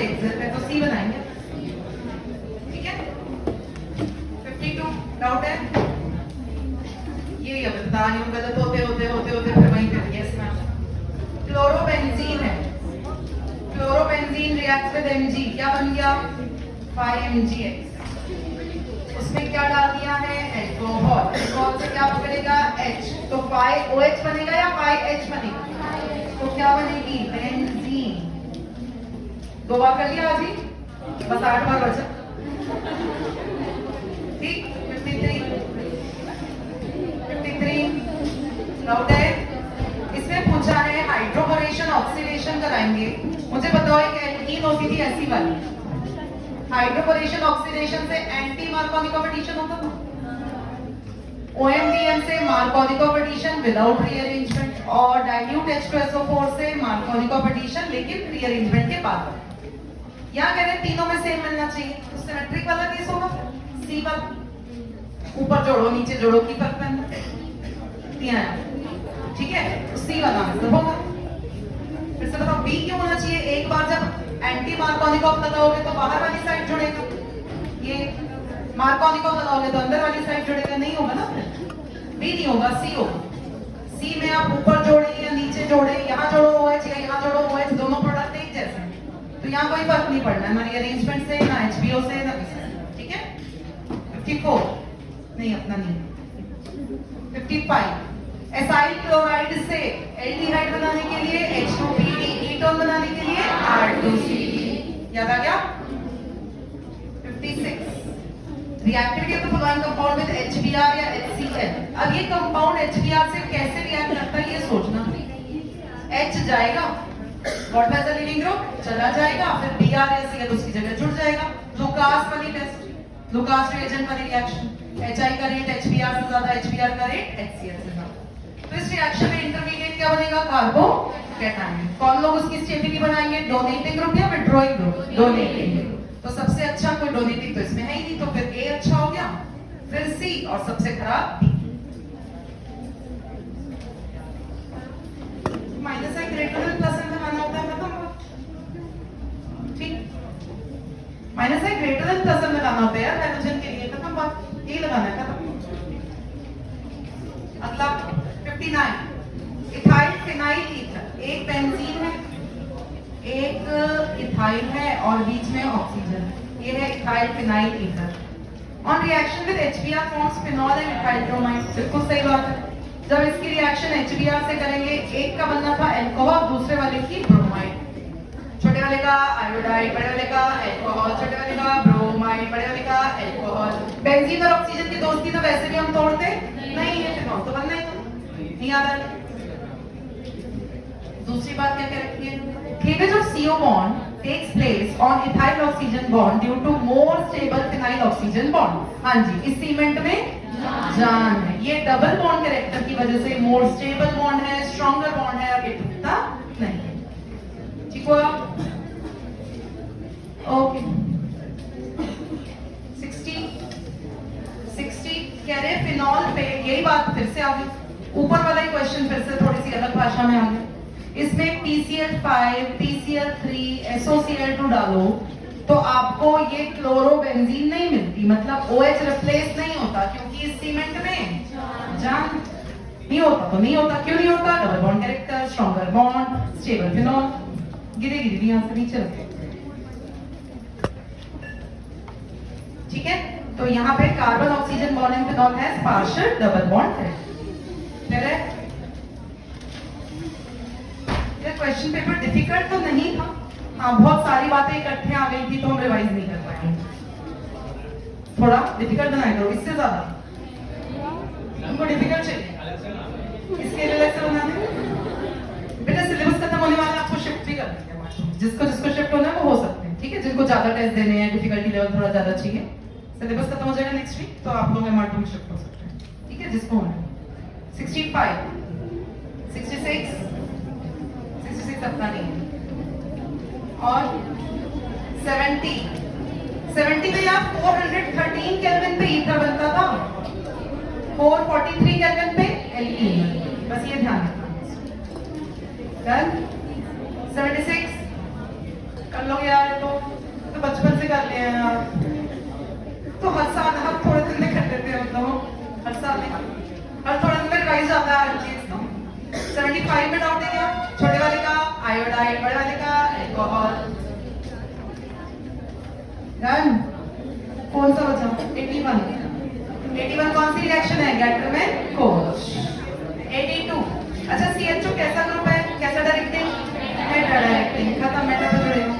Exit है तो सी बनाएंगे, ठीक है। 52 डाउट है ये बता रही हूँ, गलत होते होते होते होते फिर वहीं पे यस मैम। क्लोरोबेंजीन है, क्लोरोबेंजीन रिएक्ट विद Mg, क्या बन गया 5MgX, उसमें क्या डाल दिया है अल्कोहल, अल्कोहल से क्या पकड़ेगा H, तो 5OH बनेगा या 5H बनेगा, तो क्या बनेगी बेंजीन। 2 बार कर लिया आज ही, बस 8 बार बचा, ठीक। 53 डाउट है, इसमें पूछा है हाइड्रोबोरेशन ऑक्सीडेशन कराएंगे, मुझे बताओ एक एल्कीन होती थी ऐसी वाली, हाइड्रोबोरेशन ऑक्सीडेशन से एंटी मार्कोनी कॉम्पिटिशन होता था, OMDM से मार्कोनी कॉम्पिटिशन विदाउट रीअरेंजमेंट, और डाइल्यूट H2SO4 से मार्कोनी कॉम्पिटिशन लेकिन रीअरेंजमेंट के बाद। यहाँ कह रहे हैं तीनों में सेम मिलना चाहिए, तो सिमेट्रिक वाला केस होगा, सी वाला, ऊपर जोड़ो नीचे जोड़ो की फर्क पड़ना, ठीक है, तो सी वाला आंसर होगा। फिर से बताओ बी क्यों होना चाहिए, एक बार जब एंटी मार्कोनिकॉप लगाओगे तो बाहर वाली साइड जुड़ेगा, ये मार्कोनिकॉप लगाओगे तो अंदर वाली साइड जुड़ेगा, नहीं होगा ना, बी नहीं होगा, सी होगा। सी में आप ऊपर जोड़े या नीचे जोड़े, यहाँ जोड़ो OH या यहाँ जोड़ो OH, दोनों प्रोडक्ट एक जैसे, तो यहाँ कोई फर्क नहीं पड़ना है ना रीअरेंजमेंट से ना HBO से ना किसी, ठीक है। 54 नहीं अपना नहीं। 55 एसाइल क्लोराइड से एल्डिहाइड बनाने के लिए H2PD, कीटोन बनाने के लिए R2CD, याद आ गया। 56 रिएक्टेड के तो फॉलोइंग कंपाउंड विद HBr या HCl, अब ये कंपाउंड HBr से कैसे रिएक्ट करता है ये सोचना, H जाएगा what has a leaving group चला जाएगा, फिर Br या Cl उसकी जगह जुड़ जाएगा, लुकास वाली टेस्ट, लुकास रिएजेंट वाली रिएक्शन, Hi का रेट HBr से ज्यादा, HBr का रेट HCl से ज्यादा, तो इस रिएक्शन में इंटरमीडिएट क्या बनेगा कार्बोकैटायन। कौन लोग उसकी स्टेबिलिटी बनाएंगे, डोनेटिंग ग्रुप या विड्रॉइंग ग्रुप, डोनेटिंग ग्रुप, तो सबसे अच्छा कोई डोनेटिंग तो इसमें है ही नहीं, तो फिर A अच्छा हो गया, फिर C और सबसे खराब B। माइनस है ग्रेटर देन प्लस में लगाना होता है, खत्म, ठीक, माइनस है ग्रेटर देन प्लस में लगाना होता है यार हाइड्रोजन के लिए, खत्म बात, ये लगाना है, खत्म। अगला 59 इथाइल फिनाइल ईथर, एक बेंजीन है एक इथाइल है और बीच में ऑक्सीजन, ये है ethyl phenyl ether, on reaction with HBr forms phenol and ethyl bromide, बिल्कुल सही बात है, जब इसकी रिएक्शन HBr से करेंगे, एक का बनना था अल्कोहल, दूसरे वाले की ब्रोमाइड, छोटे वाले का आयोडाइड, बड़े वाले का अल्कोहल, छोटे वाले का ब्रोमाइड, बड़े वाले का अल्कोहल। बेंजीन और ऑक्सीजन की दोस्ती तो वैसे भी हम तोड़ते नहीं है, फिनॉल तो बनना ही नहीं याद है। दूसरी बात क्या कह रखी है, cleavage of CO bond takes place on ethyl oxygen bond due to more stable phenyl oxygen bond, हाँ जी, इस सीमेंट में जान है, ये डबल बॉन्ड कैरेक्टर की वजह से मोर स्टेबल बॉन्ड है, स्ट्रॉन्गर बॉन्ड है, अब ये टूटता नहीं, ठीक हुआ, ओके। 60 कह रहे फिनॉल पे, यही बात फिर से आ गई, ऊपर वाला ही क्वेश्चन फिर से थोड़ी सी अलग भाषा में आ गया, इसमें PCl5 TCl3 SOCl2 डालो तो आपको ये क्लोरोबेंजीन नहीं मिलती, मतलब OH रिप्लेस नहीं होता, क्योंकि इस सीमेंट में जान नहीं होता, तो नहीं होता, क्यों नहीं होता, double bond character, stronger bond, stable phenol, गिरे गिरे यहाँ से नीचे रखे, ठीक है, तो यहाँ पे carbon oxygen bond and phenol has partial double bond character. ये क्वेश्चन पेपर डिफिकल्ट तो नहीं था, हाँ बहुत सारी बातें इकट्ठे आ गई थी तो हम रिवाइज नहीं कर पाए, थोड़ा डिफिकल्ट बनाया करो, इससे ज्यादा हमको डिफिकल्ट चाहिए, इसके लिए लेक्चर बना दें बेटा, सिलेबस खत्म होने वाला, आपको शिफ्ट भी कर देंगे, जिसको जिसको शिफ्ट होना है वो हो सकते हैं, ठीक है, जिनको ज्यादा टेस्ट देने हैं, डिफिकल्टी लेवल थोड़ा ज्यादा चाहिए, सिलेबस खत्म हो जाएगा नेक्स्ट वीक, तो आप लोग MR2 में शिफ्ट हो सकते हैं, ठीक है, जिसको होना है। 65 66 अपना नहीं है, और 70 में यार 413 केल्विन पे ईथर बनता था, 443 केल्विन पे एल्कीन, बस ये ध्यान रखना। 76 कर लोगे यार, तो बचपन से कर लिए हैं यार, तो हर साल हम थोड़े दिन में कर लेते हैं, मतलब हर साल में हर थोड़े दिन में रिवाइज आता है हर चीज। तो 75 में डाउट है क्या? छोटे वाले का आयोडाइड, बड़े वाले का एल्कोहल। डन। कौन सा बचा? 81 कौन सी रिएक्शन है? गैटर में कोच। 82 अच्छा, CH2 कैसा ग्रुप है? कैसा डायरेक्टिंग? Meta directing. खत्म, मेटा पे जुड़ेगा।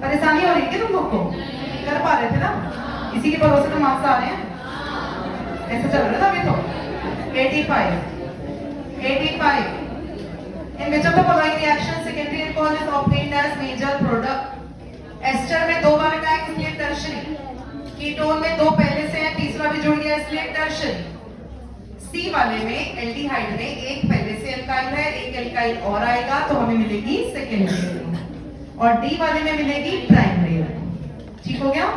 परेशानी हो रही थी तुम लोग को? कर पा रहे थे ना? इसी के भरोसे तो मार्क्स आ रहे हैं, ऐसा चल रहा था अभी तो। 85 in which of the following reaction secondary alcohol is obtained as major product? Ester में 2 बार का है इसलिए टर्शरी, कीटोन में 2 पहले से है, तीसरा भी जुड़ गया इसलिए टर्शरी। सी वाले में एल्डिहाइड में 1 पहले से एल्काइल है, 1 एल्काइल और आएगा तो हमें मिलेगी सेकेंडरी, और डी वाले में मिलेगी प्राइमरी। ठीक हो गया?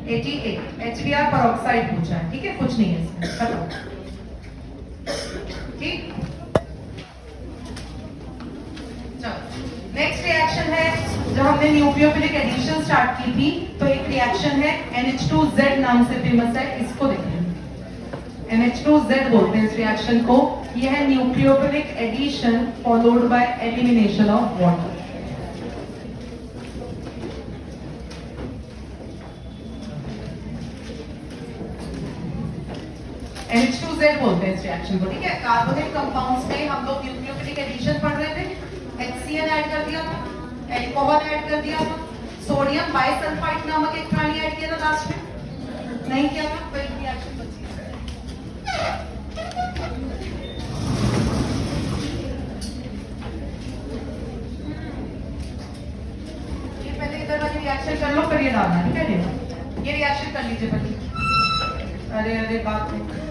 88 HBr पेरोक्साइड पूछा है, ठीक है, कुछ नहीं है इसमें, खत्म। ठीक, नेक्स्ट रिएक्शन है, जब हमने न्यूक्लियोफिलिक एडिशन स्टार्ट की थी तो एक रिएक्शन है NH2Z नाम से फेमस है, इसको देखिए। NH2Z बोलते हैं इस रिएक्शन को। यह है nucleophilic addition followed by elimination of water. NH2Z बोलते हैं इस रिएक्शन को, ठीक है। कार्बोनिक कंपाउंड्स में हम लोग न्यूक्लियोफिलिक एडिशन पढ़ रहे थे, HCl ऐड कर दिया था, एल्कोहल ऐड कर दिया था, सोडियम बाइसल्फाइड नामक एक प्राणी ऐड किया था लास्ट में, नहीं किया था, तो एक रिएक्शन बची है। ये पहले इधर वाली रिएक्शन कर लो, फिर ये डालना, ठीक है। ये रिएक्शन कर लीजिए पहले। अरे बात नहीं,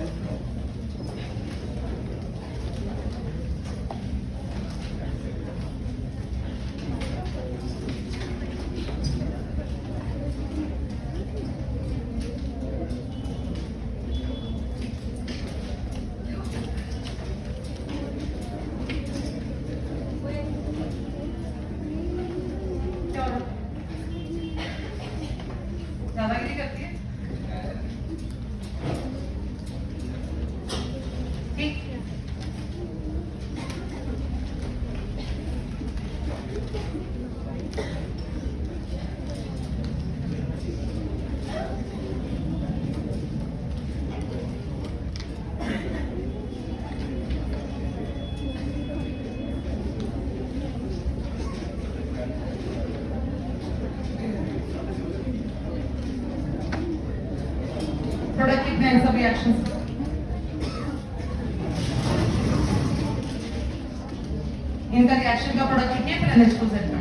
दादागिरी करती है, ठीक। प्रोडक्ट कितने हैं सब रिएक्शंस? इनका रिएक्शन का प्रोडक्ट कितने हैं? फिर NH2Z का।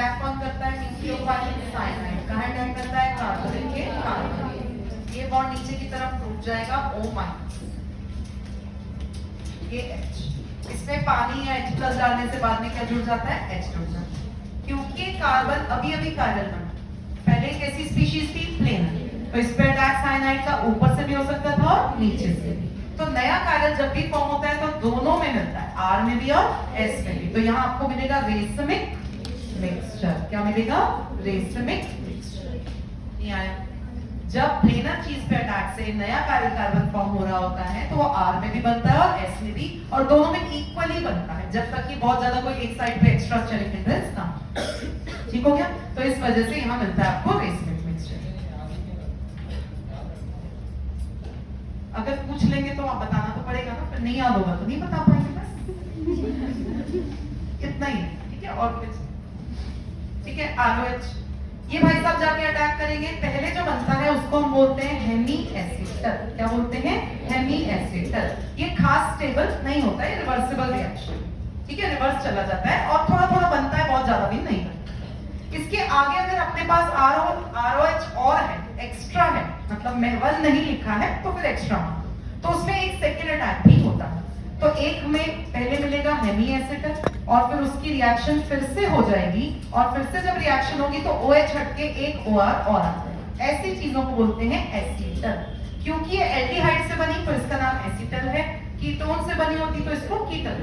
अटैक कौन करता है? न्यूक्लियोफाइलिक साइनाइड। कहाँ अटैक करता है? कार्बोनिल के कार्बन। ये बॉन्ड नीचे की तरफ टूट जाएगा, O-, ये H। इसमें पानी या H+ डालने से बाद में क्या जुड़ जाता है? H जुड़ जाता है। क्योंकि कार्बन अभी अभी कायरल बना, पहले कैसी स्पीशीज थी? प्लेन। तो इस पे अटैक साइनाइड का ऊपर से भी हो सकता था और नीचे से भी। तो नया कायरल जब भी फॉर्म होता है तो दोनों में मिलता है, R में भी और S में भी। तो यहाँ आपको मिलेगा रेसमिक मिक्सचर। क्या मिलेगा? Racemic mixture. नहीं आया? जब प्लेनर चीज पे अटैक से नया कायरल कार्बन फॉर्म हो रहा होता है तो वो R में भी बनता है और S में भी, और दोनों में इक्वली बनता है, जब तक कि बहुत ज्यादा कोई एक साइड पे एक्स्ट्रा स्टेरिक हिंड्रेंस ना हो। ठीक हो गया? तो इस वजह से यहाँ मिलता है आपको रेसमिक मिक्सचर। अगर पूछ लेंगे तो आप बताना तो पड़ेगा ना, फिर नहीं याद होगा तो नहीं बता पाएंगे, बस इतना ही। ठीक है? और कुछ? ठीक है, ROH। ये भाई साहब जाके अटैक करेंगे, पहले जो बनता है उसको हम बोलते हैं हेमी एसिटल। क्या बोलते हैं? Hemiacetal. ये खास स्टेबल नहीं होता है, रिवर्सिबल रिएक्शन। ठीक है, रिवर्स चला जाता है और थोड़ा थोड़ा बनता है, बहुत ज्यादा भी नहीं बनता। इसके आगे अगर अपने पास ROH और है, एक्स्ट्रा है, मतलब में 1 नहीं लिखा है तो फिर एक्स्ट्रा, तो उसमें एक सेकेंड अटैक भी होता है। तो एक में पहले मिलेगा हेमी एसिटल और फिर उसकी रिएक्शन फिर से हो जाएगी, और फिर से जब रिएक्शन होगी तो OH हटके एक OR और आता है। ऐसी चीजों को बोलते हैं एसिटल। क्योंकि ये एल्डिहाइड से बनी तो इसका नाम एसिटल है, कीटोन से बनी होती तो इसको कीटल।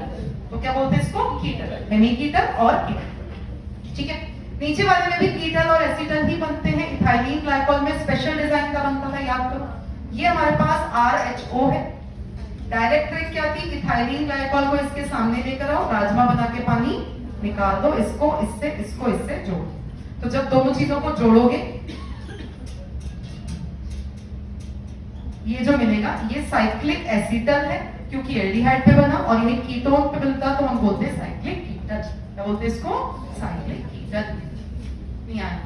तो क्या बोलते हैं इसको? कीटल। हेमी कीटल और कीटल। ठीक है? नीचे वाले में भी कीटल और एसिटल ही बनते हैं। इथाइलिन ग्लाइकोल में स्पेशल डिजाइन का बनता था, याद करो। ये हमारे पास RHO है। डायरेक्ट ट्रिक क्या थी? इथाइलिन ग्लाइकोल को इसके सामने लेकर आओ, राजमा बना के पानी निकाल दो, इसको इससे जोड़। तो जब दोनों चीजों को जोड़ोगे ये जो मिलेगा ये साइक्लिक एसिटल है, क्योंकि एल्डिहाइड पे बना, और ये कीटोन पे मिलता तो हम बोलते हैं साइक्लिक कीटल। क्या बोलते हैं इसको? साइक्लिक कीटल। नहीं आया?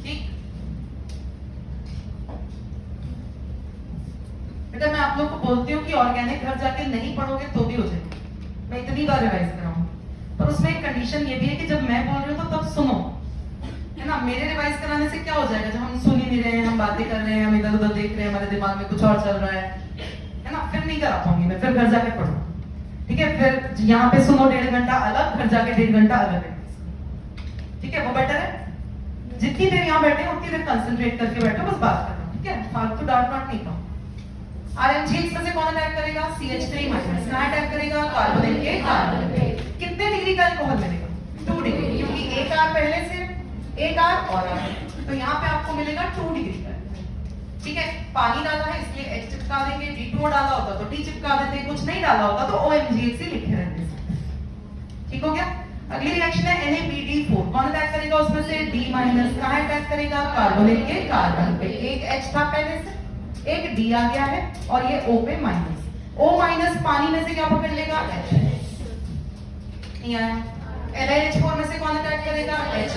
ठीक। बेटा मैं आप लोग को बोलती हूँ कि ऑर्गेनिक घर जाके नहीं पढ़ोगे तो भी हो जाएगा, मैं इतनी बार रिवाइज कराऊं, पर उसमें एक कंडीशन ये भी है कि जब मैं बोल रही हूँ तो तब सुनो, है ना? मेरे रिवाइज कराने से क्या हो जाएगा? जब हम सुन ही नहीं रहे हैं, हम बातें कर रहे हैं, हम इधर उधर देख रहे हैं, हमारे दिमाग में कुछ और चल रहा है ना? फिर नहीं करा पाऊंगी मैं, फिर घर जाके पढ़ो। ठीक है? फिर यहाँ पे सुनो 1.5 घंटा अलग, घर जाके 1.5 घंटा अलग है। ठीक है? वो बेटर है। जितनी देर यहाँ बैठे उतनी देर कंसंट्रेट करके बैठो, बस बात करना। ठीक है? फालतू डांट नहीं पाऊँ। RMGH में से कौन अटैक करेगा? CH3-। कहाँ अटैक करेगा? कार्बोनिल के कार्बन पे। कितने डिग्री का अल्कोहल मिलेगा? 2 डिग्री, क्योंकि एक R पहले से, एक R और R, तो यहाँ पे आपको मिलेगा 2 डिग्री का। ठीक है? पानी डाला है इसलिए H चिपका देंगे, D2O डाला होता तो D चिपका देते, कुछ नहीं डाला होता तो OMGH से लिखे रहते। ठीक हो गया? अगली रिएक्शन है NaBD4। कौन अटैक करेगा उसमें से? D-। कहाँ अटैक करेगा? कार्बोनिल के कार्बन पे। एक H था पहले से, एक D आ गया है, और ये O पे माइनस। O- पानी में से क्या पकड़ लेगा? H। नहीं आया? LiH4 में से कौन अटैक करेगा? H-।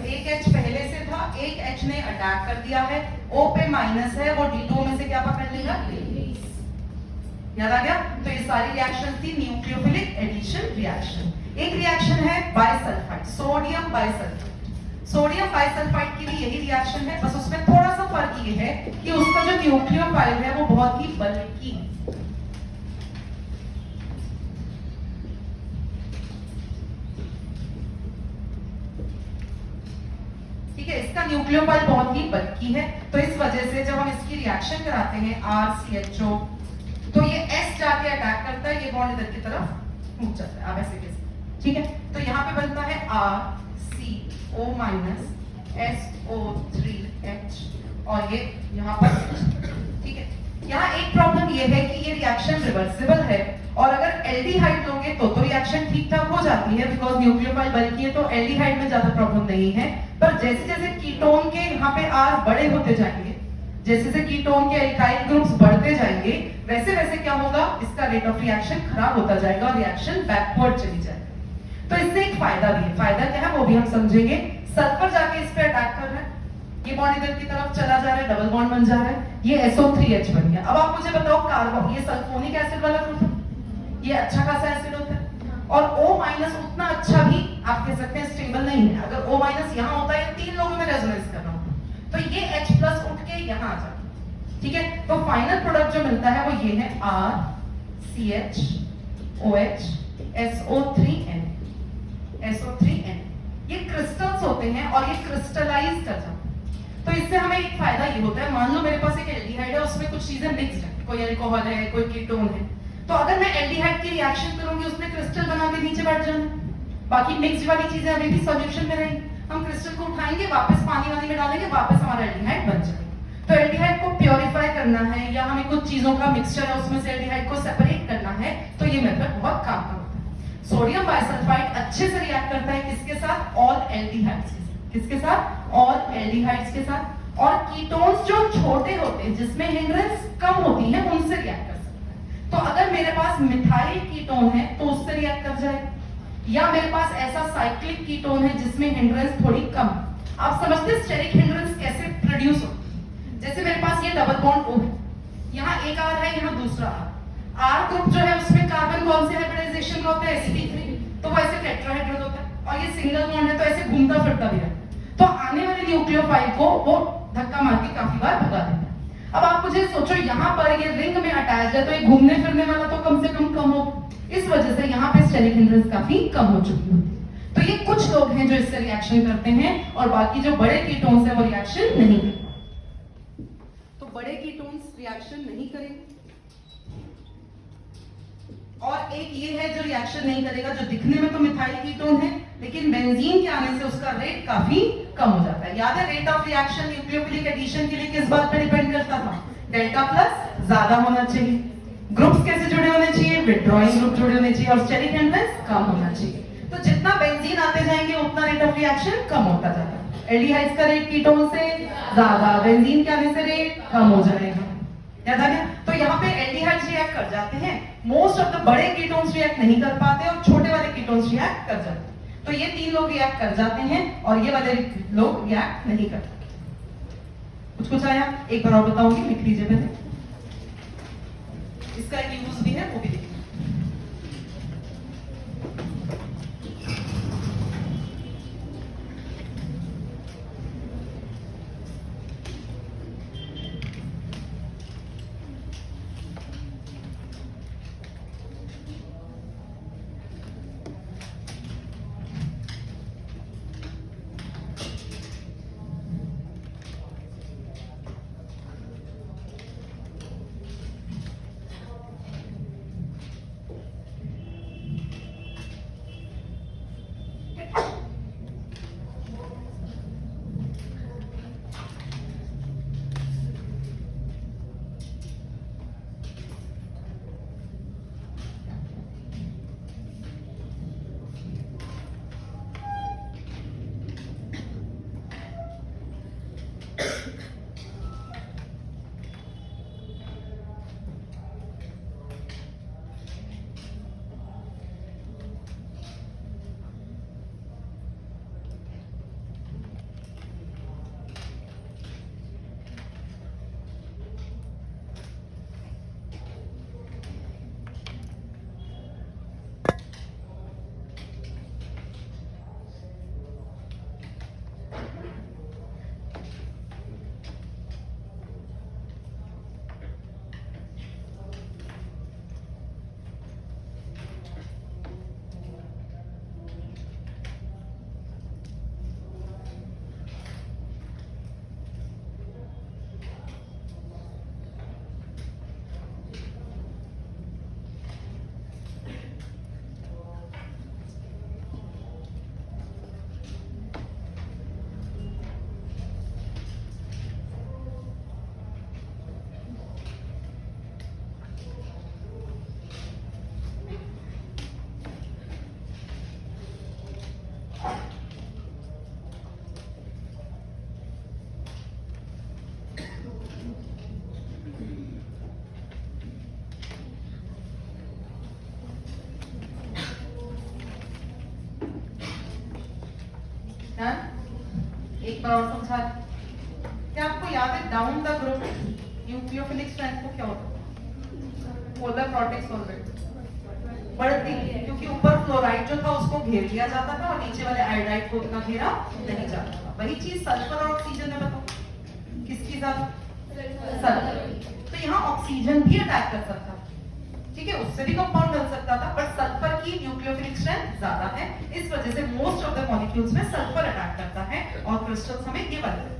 एक H पहले से था, एक H ने अटैक कर दिया है, O पे माइनस है, वो D2O में से क्या पकड़ लेगा? याद आ गया? तो ये सारी रिएक्शन थी न्यूक्लियोफिलिक एडिशन रिएक्शन। एक रिएक्शन है bisulphide, sodium bisulphide. Sodium bisulphide की भी यही रिएक्शन है, बस उसमें थोड़ा सा फर्क ये है कि उसका जो न्यूक्लियोफाइल है वो बहुत ही बल्की है। ठीक है? इसका न्यूक्लियोफाइल बहुत ही बल्की है, तो इस वजह से जब हम इसकी रिएक्शन कराते हैं RCHO, तो ये S जाके अटैक करता है, ये बॉन्ड इधर की तरफ मूव जाता है। अब ऐसे कैसे? ठीक है? तो यहाँ पे बनता है RCO- SO3H, और ये यहाँ पर। ठीक है? यहाँ एक प्रॉब्लम ये है कि ये रिएक्शन रिवर्सिबल है, और अगर एल्डिहाइड लोगे तो रिएक्शन ठीक ठाक हो जाती है, बिकॉज न्यूक्लियोफाइल बल्की है, तो एल्डिहाइड में ज्यादा प्रॉब्लम नहीं है। पर जैसे जैसे कीटोन के यहाँ पे R बड़े होते जाएंगे, जैसे जैसे कीटोन के एल्काइल ग्रुप्स बढ़ते जाएंगे, वैसे वैसे क्या होगा? इसका रेट ऑफ रिएक्शन खराब होता जाएगा और रिएक्शन बैकवर्ड चली जाएगी। तो इससे एक फायदा भी है। फायदा क्या है वो भी हम समझेंगे। सल्फर जाके इस पे अटैक कर रहा है, ये बॉन्ड इधर की तरफ चला जा रहा है, डबल बॉन्ड बन जा रहा है, ये SO3H बन गया। अब आप मुझे बताओ, कार्बन, ये सल्फोनिक एसिड वाला ग्रुप है, ये अच्छा खासा एसिड होता है, और O माइनस उतना अच्छा भी आप कह सकते हैं स्टेबल नहीं है। अगर O माइनस यहाँ होता है, 3 लोगों में रेजोनेंस कर रहा हूं, तो ये H प्लस उठ के यहाँ आ जाता। ठीक है, तो फाइनल प्रोडक्ट जो मिलता है वो ये है RCH OH SO3N SO3N। ये क्रिस्टल्स होते हैं और ये क्रिस्टलाइज कर जाते हैं। तो इससे हमें एक फायदा ये होता है, मान लो मेरे पास एक एल्डिहाइड है, उसमें कुछ चीजें मिक्स्ड है, कोई अल्कोहल है, कोई कीटोन है, तो अगर मैं एल्डिहाइड की रिएक्शन करूंगी उसमें क्रिस्टल बना के नीचे बैठ जाना, बाकी मिक्स्ड वाली चीजें अभी भी सॉल्यूशन में रहेंगी। हम क्रिस्टल को उठाएंगे, वापस पानी वाली में डालेंगे, वापस हमारा एल्डिहाइड बन जाएगा। तो एल्डिहाइड को प्योरीफाई करना है या हमें कुछ चीजों का मिक्सचर है उसमें से एल्डिहाइड को सेपरेट करना है, तो ये मेथड बहुत काम का होता है। सोडियम बाइसल्फाइड अच्छे से रिएक्ट करता है किसके साथ? ऑल एल्डिहाइड्स के साथ। किसके साथ? ऑल एल्डिहाइड्स के साथ। और कीटोन्स जो छोटे होते हैं जिसमें हिंड्रेंस कम होती है उनसे रिएक्ट कर सकता है। तो अगर मेरे पास मिथाइल कीटोन है तो उससे रिएक्ट कर जाएगा, या मेरे पास ऐसा साइक्लिक कीटोन है जिसमें हिंड्रेंस थोड़ी कम। आप समझते हैं स्टेरिक हिंड्रेंस कैसे प्रोड्यूस होती है? जैसे मेरे पास ये डबल बॉन्ड O है, यहाँ एक R है, यहाँ दूसरा R ग्रुप जो है उसमें कार्बन कौन से हाइब्रिडाइजेशन का होता है? sp3, तो वो ऐसे टेट्राहेड्रल होता है, और ये सिंगल बॉन्ड है तो ऐसे घूमता फिरता भी रहता है। तो आने वाले न्यूक्लियोफाइल को वो धक्का मार के काफी बार भगा देता है। अब आप मुझे सोचो, यहाँ पर ये रिंग में अटैच है तो ये घूमने फिरने वाला तो कम से कम हो, इस वजह से यहाँ पे स्टेरिक हिंड्रेंस काफी कम हो चुकी होती है। तो ये कुछ लोग हैं जो इससे रिएक्शन करते हैं और बाकी जो बड़े कीटोन्स हैं वो रिएक्शन नहीं करते। तो बड़े कीटोन्स रिएक्शन नहीं करेंगे। और एक ये है जो रिएक्शन नहीं करेगा, जो दिखने में तो मिथाइल कीटोन है लेकिन बेंजीन के आने से उसका रेट काफी कम हो जाता है। याद है rate of reaction nucleophilic addition के लिए किस बात पर डिपेंड करता था? डेल्टा प्लस ज्यादा होना चाहिए, ग्रुप्स कैसे जुड़े होने चाहिए? विथड्रॉइंग ग्रुप जुड़े होने चाहिए, और स्टेरिक हिंड्रेंस कम होना चाहिए। तो जितना बेंजीन आते जाएंगे उतना रेट ऑफ रिएक्शन कम होता जाता है। एल्डिहाइड्स का रेट कीटोन से ज्यादा, बेंजीन के आने से रेट कम हो जाएगा। याद आ गया? तो यहाँ पे एल्डिहाइड्स रिएक्ट कर जाते हैं, मोस्ट ऑफ द बड़े कीटोन्स रिएक्ट नहीं कर पाते और छोटे वाले कीटोन्स रिएक्ट कर जाते हैं। तो ये 3 लोग रिएक्ट कर जाते हैं और ये वाले लोग रिएक्ट नहीं करते। कुछ आया? एक बार और बताऊंगी, लिख लीजिए पहले। इसका एक यूज भी है, वो भी देखिए। एक बार और समझा। क्या आपको याद है down the group nucleophilic strength को क्या होता है? Polar protic solvent. बढ़ती है, क्योंकि ऊपर फ्लोराइड जो था उसको घेर लिया जाता था और नीचे वाले आयोडाइड को उतना घेरा नहीं जाता था। वही चीज सल्फर और ऑक्सीजन में बताओ किसकी ज्यादा? सल्फर। तो यहाँ ऑक्सीजन भी अटैक कर सकता था, ठीक है, उससे भी कंपाउंड बन सकता था, बट सल्फर की न्यूक्लियोफिलिक स्ट्रेंथ ज्यादा है, इस वजह से मोस्ट ऑफ द मॉलिक्यूल्स में सल्फर अटैक करता है और क्रिस्टल्स हमें ये बनते हैं।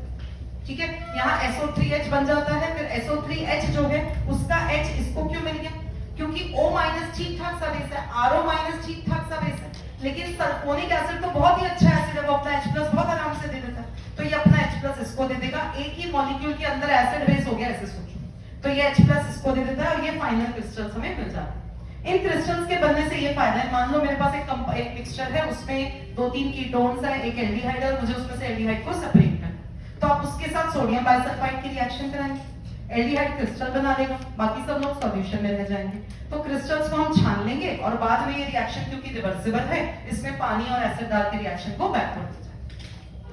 ठीक है, यहाँ SO3H बन जाता है, फिर SO3H जो है उसका H इसको क्यों मिल गया? क्योंकि O- ठीक ठाक सा बेस है, RO- ठीक ठाक सा बेस है, लेकिन सल्फोनिक एसिड तो बहुत ही अच्छा एसिड है, वो अपना H+ बहुत आराम से दे देता है, तो ये अपना H+ इसको दे देगा। एक ही मॉलिक्यूल के अंदर एसिड बेस हो गया, ऐसे सोचो, तो ये H+ इसको दे देता है और ये फाइनल क्रिस्टल्स हमें मिल जाता है। इन क्रिस्टल्स के बनने से ये फायदा है, मान लो मेरे पास एक मिक्सचर है, उसमें 2-3 कीटोन्स है, एक एल्डिहाइड है, और मुझे उसमें से एल्डिहाइड को सेपरेट करना, तो आप उसके साथ सोडियम बाइसल्फाइड की रिएक्शन कराएंगे, एल्डिहाइड क्रिस्टल बना देगा, बाकी सब लोग सॉल्यूशन में रह जाएंगे। तो क्रिस्टल्स को हम छान लेंगे और बाद में ये रिएक्शन क्योंकि रिवर्सिबल है, इसमें पानी और एसिड डाल के रिएक्शन को बैकवर्ड हो जाए।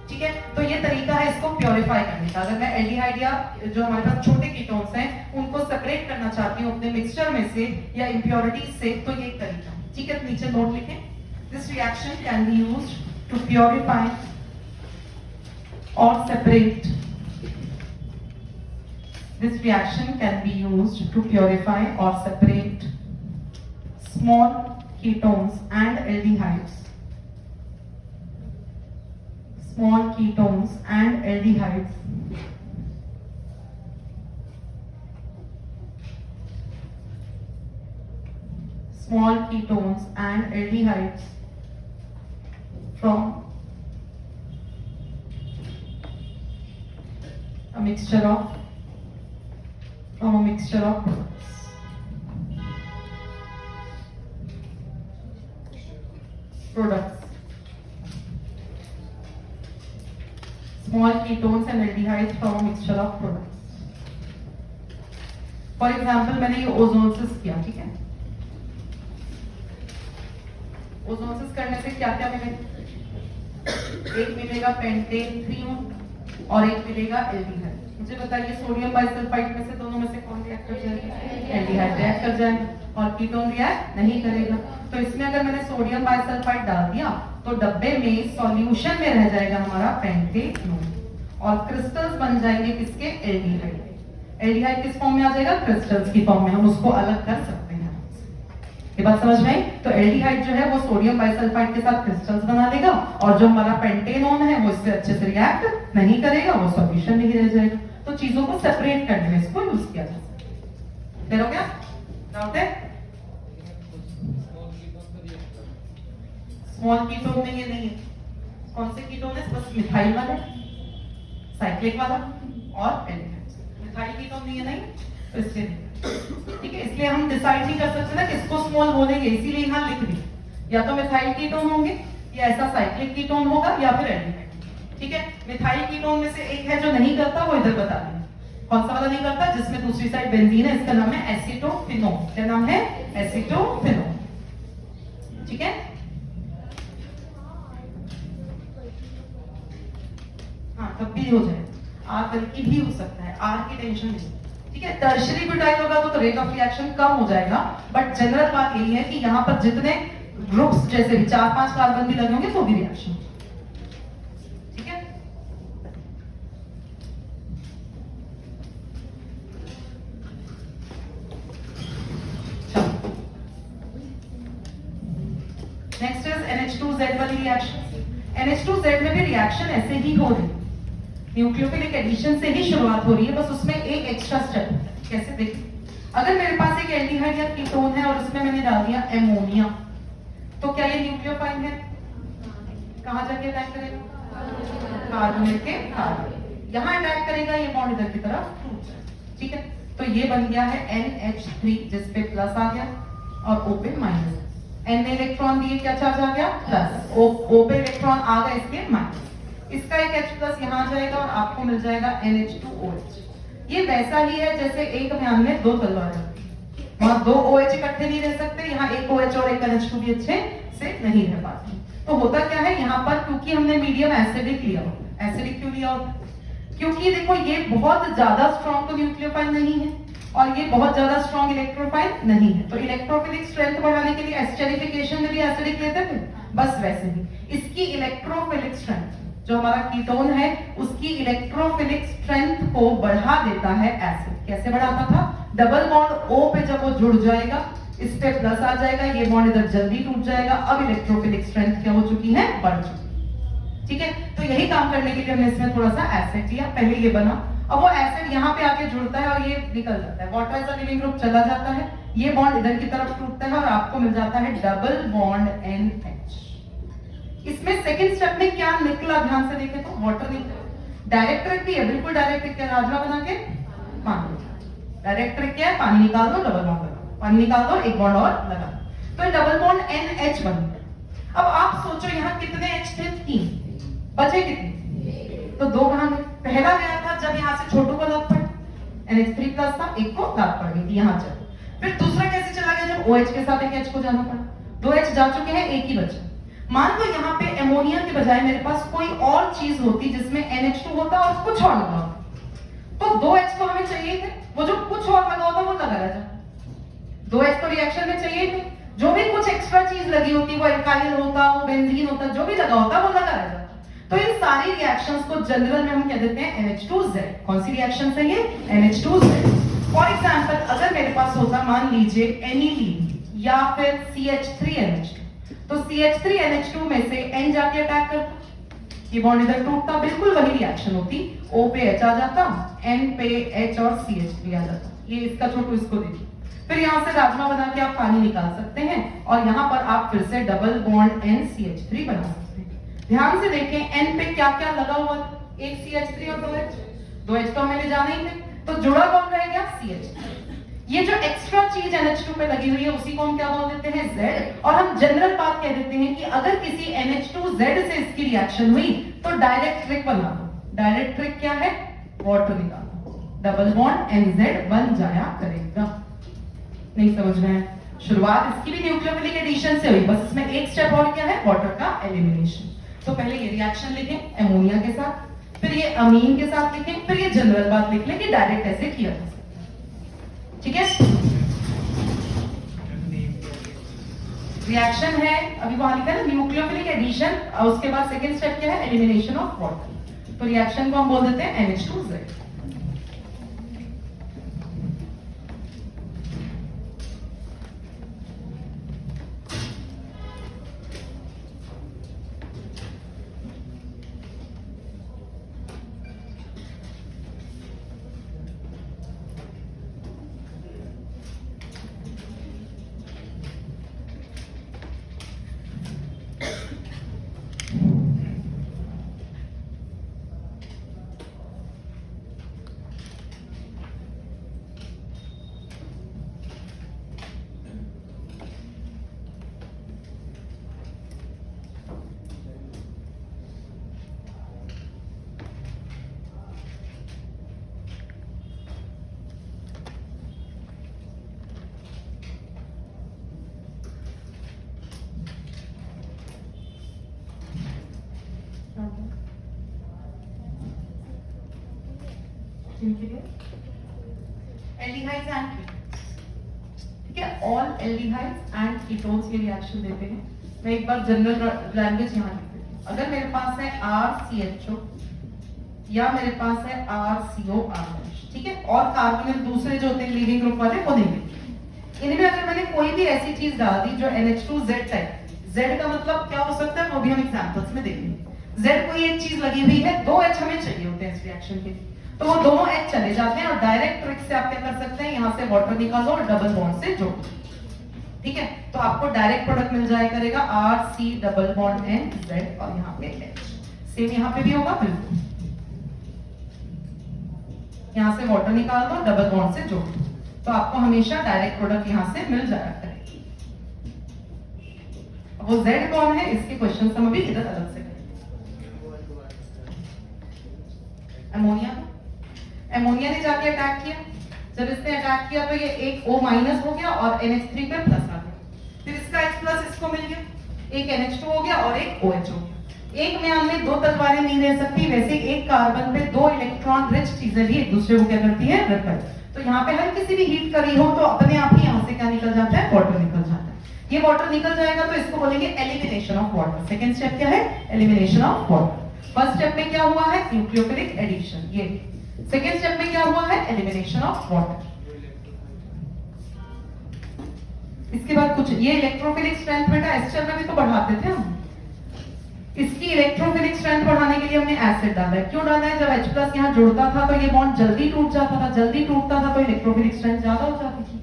ठीक है, तो ये तरीका है इसको प्योरीफाई करने का। अगर मैं एल्डिहाइड या जो हमारे पास छोटे कीटोन्स हैं उनको सेपरेट करना चाहती हूँ अपने मिक्सचर में से या इंप्योरिटीज से, तो ये एक तरीका है। ठीक है, नीचे नोट लिखें, this reaction can be used to purify or separate. This reaction can be used to purify or separate small ketones and aldehydes. Small ketones and aldehydes. Small ketones and aldehydes from a mixture of products. Small ketones and aldehydes from a mixture of products. For example, मैंने ये ओजोनसिस किया, ठीक है, ओजोनसिस करने से क्या क्या मिलेगा? एक मिलेगा पेंटेन 3 और एक मिलेगा एल्डिहाइड। मुझे बताइए सोडियम बाइसल्फाइड में से दोनों में से कौन रिएक्ट कर जाएगा? एल्डिहाइड रिएक्ट कर जाएगा, और कीटोन रिएक्ट नहीं करेगा। तो इसमें अगर मैंने सोडियम बाइसल्फाइड डाल दिया तो डब्बे में सॉल्यूशन में रह जाएगा हमारा पेंटेन और क्रिस्टल्स बन जाएंगे किसके? एल्डिहाइड। एल्डिहाइड किस फॉर्म में आ जाएगा? क्रिस्टल्स की फॉर्म में, हम उसको अलग कर सकते हैं। ये बात समझ में आई? तो एल्डिहाइड जो है वो सोडियम बाइसल्फाइड के साथ क्रिस्टल्स बना देगा और जो हमारा पेंटेनोन है वो इससे अच्छे से रिएक्ट नहीं करेगा, वो सॉल्यूशन में ही रह जाएगा। तो चीजों को सेपरेट करने में इसको यूज किया जा सकता है। क्लियर हो गया? डाउट है? स्मॉल कीटोन में ये नहीं है। कौन से कीटोन है? बस मिथाइल वाला, साइक्लिक वाला और एल्डिहाइड। मिथाइल कीटोन नहीं है, नहीं, तो इसलिए ठीक है, इसलिए हम डिसाइड नहीं कर सकते ना किसको स्मॉल बोलेंगे, इसीलिए यहाँ लिख दी, या तो मिथाइल कीटोन होंगे या ऐसा साइक्लिक कीटोन होगा या फिर एल्डिहाइड। ठीक है, मिथाइल कीटोन में से एक है जो नहीं करता, वो इधर बता दें कौन सा वाला नहीं करता, जिसमें दूसरी साइड बेंजीन है, इसका नाम है एसीटोफिनोन। क्या नाम है? एसीटोफिनोन। ठीक है, हाँ तब भी हो जाए, आर बल्कि भी हो सकता है, आर की टेंशन नहीं। ठीक है, टर्शरी ब्यूटाइल होगा तो रेट ऑफ रिएक्शन कम हो जाएगा, बट जनरल बात यही है कि यहाँ पर जितने ग्रुप्स जैसे भी 4-5 कार्बन भी लगे होंगे तो भी रिएक्शन। ठीक है, नेक्स्ट इज NH2Z वाली रिएक्शन। NH2Z में भी रिएक्शन ऐसे ही हो रही है, न्यूक्लियोफिलिक एडिशन से ही शुरुआत हो रही है, बस उसमें एक एक्स्ट्रा स्टेप है। कैसे देखिए, अगर मेरे पास एक एल्डिहाइड या कीटोन है और उसमें मैंने डाल दिया एमोनिया, तो क्या ये न्यूक्लियोफाइल है? कहां जाके अटैक करेगा? कार्बोनेट के कार्बन, यहां अटैक करेगा, ये बॉन्ड इधर की तरफ टूट जाएगा। ठीक है, तो ये बन गया है NH3 जिस पे प्लस आ गया और O पे माइनस। N में इलेक्ट्रॉन दिए, क्या चार्ज आ गया? प्लस। O पे इलेक्ट्रॉन आ गए इसके माइनस, इसका एक H+ यहाँ जाएगा और आपको मिल जाएगा NH2OH। ये वैसा ही है जैसे एक म्यान में 2 तलवारें, वहां 2 OH इकट्ठे नहीं रह सकते, यहाँ एक OH और एक NH2 भी अच्छे से नहीं रह पाते। तो होता क्या है यहाँ पर, क्योंकि हमने मीडियम एसिडिक लिया होता है। एसिडिक क्यों लिया होता है? क्योंकि देखो ये बहुत ज्यादा स्ट्रॉन्ग तो न्यूक्लियोफाइल नहीं है और ये बहुत ज्यादा स्ट्रॉन्ग इलेक्ट्रोफाइल नहीं है। तो इलेक्ट्रोफिलिक स्ट्रेंथ बढ़ाने के लिए एस्टेरिफिकेशन में भी एसिडिक लेते थे, बस वैसे ही इसकी इलेक्ट्रोफिलिक स्ट्रेंथ, जो हमारा कीटोन है उसकी इलेक्ट्रोफिलिक स्ट्रेंथ को बढ़ा देता है एसिड। कैसे बढ़ाता था? डबल बॉन्ड O पे जब वो जुड़ जाएगा, इस पे प्लस आ जाएगा, ये बॉन्ड इधर जल्दी टूट जाएगा। अब इलेक्ट्रोफिलिक स्ट्रेंथ क्या हो चुकी है? बढ़ चुकी है। ठीक है, तो यही काम करने के लिए हमने इसमें थोड़ा सा एसिड लिया। पहले ये बना, अब वो एसिड यहाँ पे आके जुड़ता है और ये निकल जाता है, water as a leaving group चला जाता है, ये बॉन्ड इधर की तरफ टूटता है और आपको मिल जाता है डबल बॉन्ड NH। इसमें सेकंड स्टेप में क्या निकला, ध्यान से देखें तो वाटर निकला। डायरेक्ट ट्रिक भी है, बिल्कुल डायरेक्ट ट्रिक है, राजमा बना के पानी। डायरेक्ट ट्रिक क्या है? पानी निकाल दो, डबल बॉन्ड लगा, पानी निकाल दो, एक बॉन्ड और लगा, तो डबल बॉन्ड NH बन गया। अब आप सोचो यहाँ कितने H थे? 3, बचे कितने? तो 2 कहां गए? पहला गया था जब यहाँ से छोटू को लात पड़ी, NH3 प्लस था, एक को लात पड़ गई थी यहाँ चल। फिर दूसरा कैसे चला गया? जब OH के साथ एक H को जाना पड़ा, 2 H जा चुके हैं, एक ही बचा। मान लो यहाँ पे एमोनिया के बजाय मेरे पास कोई और चीज होती जिसमें NH2 होता और कुछ और लगा होता, तो 2H तो हमें चाहिए थे, वो जो कुछ और लगा होता वो लगा रह जाता। 2H तो रिएक्शन में चाहिए थे, जो भी कुछ एक्स्ट्रा चीज लगी होती, वो एल्काइल होता, वो बेंजीन होता, जो भी लगा होता वो लगा रह जाता। तो इन सारी रिएक्शंस को जनरल में हम कह देते हैं NH2Z। कौन सी रिएक्शन है ये? NH2Z। फॉर एग्जांपल अगर मेरे पास होता मान लीजिए एनिलीन या फिर CH3NH2, तो CH3NH2 में से N जाके अटैक करता, ये बॉन्ड इधर टूटता, बिल्कुल वही रिएक्शन होती, O पे H आ जाता, N पे H और CH3 आ जाता। ये इसका छोटू इसको देखिए। फिर यहाँ से राजमा बना के आप पानी निकाल सकते हैं और यहाँ पर आप फिर से डबल बॉन्ड NCH3 बना सकते हैं। ध्यान से देखें N पे क्या क्या लगा हुआ था, एक CH3 और 2H। 2H तो हमें ले जाना ही थे, तो जुड़ा कौन रह गया? CH3। ये जो एक्स्ट्रा चीज NH2 पे लगी हुई है उसी को हम क्या बोल देते हैं? Z। और हम जनरल बात कह देते हैं कि अगर किसी NH2Z से इसकी रिएक्शन हुई तो डायरेक्ट ट्रिक बना दो। डायरेक्ट ट्रिक क्या है? वाटर निकालो, डबल बॉन्ड NZ बन जाया करेगा। नहीं समझ रहे हैं? शुरुआत इसकी भी न्यूक्लियोफिलिक एडिशन से हुई, बस इसमें एक स्टेप और क्या है? वाटर का एलिमिनेशन। तो पहले ये रिएक्शन लिखें एमोनिया के साथ, फिर ये अमीन के साथ लिखें, फिर ये जनरल बात लिख लें कि डायरेक्ट ऐसे किया जा सकता है। ठीक है, रिएक्शन है अभी वहां लिखा है ना न्यूक्लियोफिलिक एडिशन, और उसके बाद सेकंड स्टेप क्या है? Elimination of water. तो रिएक्शन को हम बोल देते हैं NH2Z। एल्डिहाइड्स एंड कीटोन्स, ठीक है, ऑल एल्डिहाइड्स एंड कीटोन्स ये रिएक्शन देते हैं। मैं एक बार जनरल लैंग्वेज यहाँ लिख देती हूँ। अगर मेरे पास है RCHO या मेरे पास है RCORH, ठीक है, और कार्बोनिल दूसरे जो होते हैं लिविंग ग्रुप वाले वो नहीं लिखे। इनमें अगर मैंने कोई भी ऐसी चीज डाल दी जो NH2Z टाइप, Z का मतलब क्या हो सकता है वो भी हम एग्जांपल्स में देखेंगे। Z कोई एक चीज लगी हुई है, 2 H हमें चाहिए होते हैं इस रिएक्शन के, तो वो दोनों H चले जाते हैं और डायरेक्ट ट्रिक से आप क्या कर सकते हैं, यहाँ से वाटर निकालो और डबल बॉन्ड से जोड़ो। ठीक है, तो आपको डायरेक्ट प्रोडक्ट मिल जाया करेगा RC डबल बॉन्ड NZ और यहाँ पे H। सेम यहाँ पे भी होगा, बिल्कुल यहाँ से वाटर निकाल दो, डबल बॉन्ड से जोड़ दो, तो आपको हमेशा डायरेक्ट प्रोडक्ट यहाँ से मिल जाया करेगा। वो Z कौन है इसके क्वेश्चन हम अभी इधर अलग से अमोनिया। अमोनिया ने जाके अटैक किया, जब इसने अटैक किया तो ये एक O माइनस हो गया और NH3 पे प्लस आ गया, फिर इसका H प्लस इसको मिल गया, एक NH2 हो गया और एक OH हो गया। एक म्यान में 2 तलवारें नहीं रह सकती, वैसे एक कार्बन पे 2 इलेक्ट्रॉन रिच चीजें भी एक दूसरे को क्या करती है, रिपेल। तो यहाँ पे हल्की सी भी हीट करी हो तो अपने आप ही यहाँ से क्या निकल जाता है, वाटर निकल जाता है। ये वाटर निकल जाएगा तो इसको बोलेंगे elimination of water. Second step क्या है, elimination of water. First step में क्या हुआ है, न्यूक्लियोफिलिक एडिशन। ये सेकेंड स्टेप में क्या हुआ है, एलिमिनेशन ऑफ वाटर। इसके बाद कुछ ये इलेक्ट्रोफिलिक स्ट्रेंथ बेटा एस्टर में भी तो बढ़ाते थे हम। इसकी इलेक्ट्रोफिलिक स्ट्रेंथ बढ़ाने के लिए हमने एसिड डाला है। क्यों डाला है, जब H+ यहाँ जुड़ता था तो ये बॉन्ड जल्दी टूट जाता था, जल्दी टूटता था तो इलेक्ट्रोफिलिक स्ट्रेंथ ज्यादा हो जाती थी।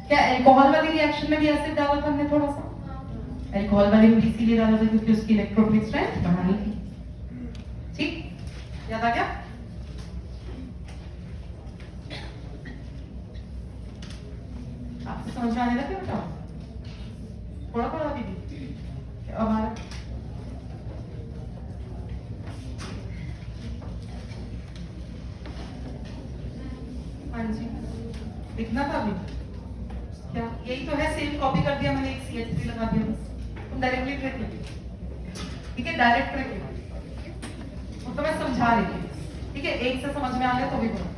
क्या अल्कोहल वाली रिएक्शन में भी एसिड डाला था हमने थोड़ा सा? अल्कोहल वाले में इसीलिए डाला था क्योंकि उसकी इलेक्ट्रोफिलिक स्ट्रेंथ बढ़ानी थी। ठीक, याद आ गया? आपको समझ में आने लगे बेटा? थोड़ा थोड़ा दीदी अब आ रहा। हाँ जी, लिखना था अभी क्या? यही तो है, सेम कॉपी कर दिया मैंने, एक CH3 लगा दिया बस। तुम डायरेक्टली ट्रिक लिखो, ठीक है, डायरेक्ट ट्रिक लिखो। वो तो मैं समझा रही थी, ठीक है, एक से समझ में आ गया तो भी बोलो।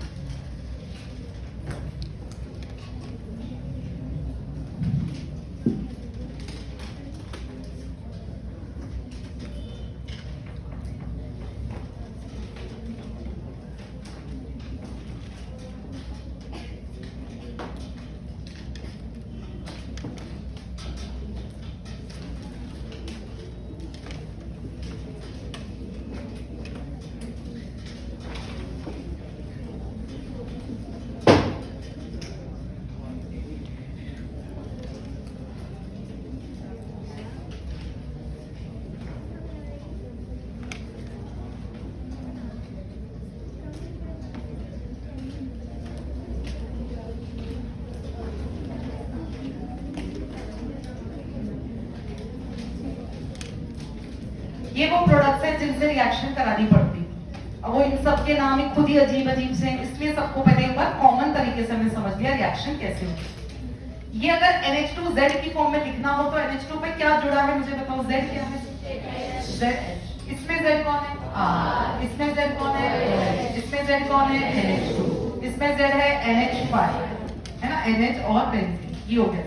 ये वो प्रोडक्ट्स हैं जिनसे रिएक्शन करानी पड़ती है। अब वो इन सब के नाम ही खुद ही अजीब अजीब से हैं, इसलिए सबको पहले एक बार कॉमन तरीके से हमने समझ लिया रिएक्शन कैसे होती है। ये अगर NH2Z की फॉर्म में लिखना हो तो NH2 पे क्या जुड़ा है मुझे बताओ, Z क्या है? ZH। इसमें Z कौन है? R। इसमें Z कौन है? इसमें Z कौन है? NH2। इसमें Z है NH5, है ना, NH और बेंजीन, ये हो गया।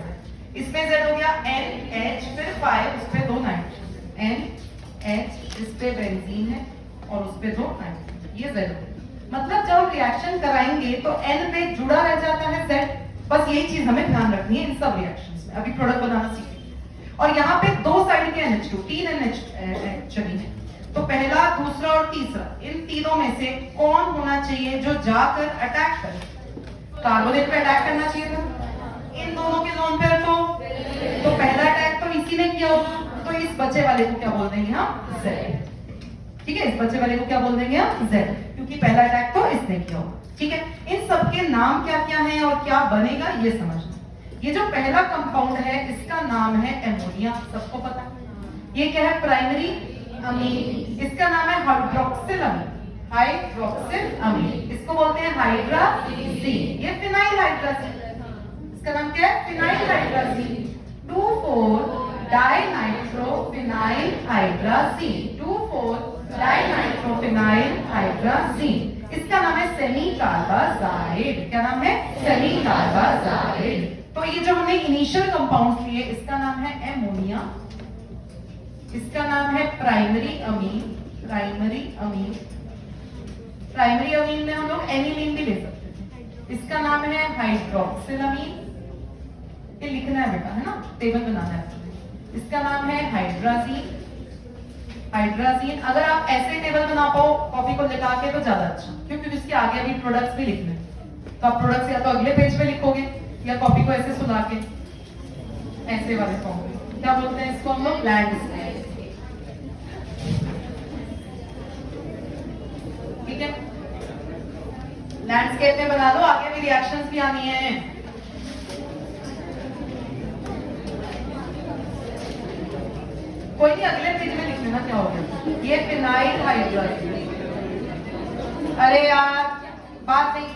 इसमें Z हो गया NH, फिर 5, उस पे 2 नाइट्रोजन, NH, इस पे बेंजीन है और उस पे 2 नाइट्रोजन, ये Z। मतलब जब रिएक्शन कराएंगे तो N पे जुड़ा रह जाता है Z। बस यही चीज हमें ध्यान रखनी है इन सब रिएक्शंस में। अभी प्रोडक्ट बनाना सीखेंगे। और यहाँ पे 2 साइड के NH2, 3 NH एक्चुअली है। तो पहला, दूसरा और तीसरा, इन तीनों में से कौन होना चाहिए जो जाकर अटैक करे? कार्बोनेट पे अटैक करना चाहिए था, इन दोनों के जोन पे तो पहला अटैक तो इसी ने किया होगा, तो इस बचे वाले को क्या बोल देंगे हम? Z। ठीक है, इस बचे वाले को क्या बोल देंगे हम? Z, क्योंकि पहला अटैक तो इसने किया होगा। ठीक है, इन सब के नाम क्या क्या हैं और क्या बनेगा ये समझना। ये जो पहला कंपाउंड है इसका नाम है एमोनिया, सबको पता है। ये क्या है? Primary amine. इसका नाम है हाइड्रोक्सिल अमीन, हाइड्रोक्सिल अमीन। इसको बोलते हैं हाइड्राजीन। ये फिनाइल हाइड्राजीन, इसका नाम क्या है? Phenyl hydrazine. 2,4 dinitrophenyl hydrazine, 2,4 dinitrophenyl hydrazine. इसका नाम है सेमी कार्बाजाइड। क्या नाम है? Semi carbazide. तो ये जो हमने इनिशियल कंपाउंड्स लिए, इसका नाम है एमोनिया, इसका नाम है primary amine, primary amine. Primary amine में हम लोग एनिलीन भी ले सकते थे। इसका नाम है हाइड्रोक्सिल अमीन, ये लिखना है बेटा, है ना, टेबल बनाना है। इसका नाम है हाइड्राजीन, हाइड्राजीन। अगर आप ऐसे टेबल बना पाओ कॉपी को लगा के तो ज्यादा अच्छा, क्योंकि इसके आगे अभी प्रोडक्ट्स भी लिखने हैं। तो आप प्रोडक्ट्स या तो अगले पेज पे लिखोगे या कॉपी को ऐसे सुला के ऐसे वाले फॉर्म में। क्या बोलते हैं इसको हम लोग? लैंडस्केप। ठीक है, लैंडस्केप में बना लो, आगे भी रिएक्शंस भी आनी है। कोई नहीं, अगले पेज में लिख लेना क्या हो गया। ये फिनाइल हाइड्राजीन। अरे यार बात नहीं,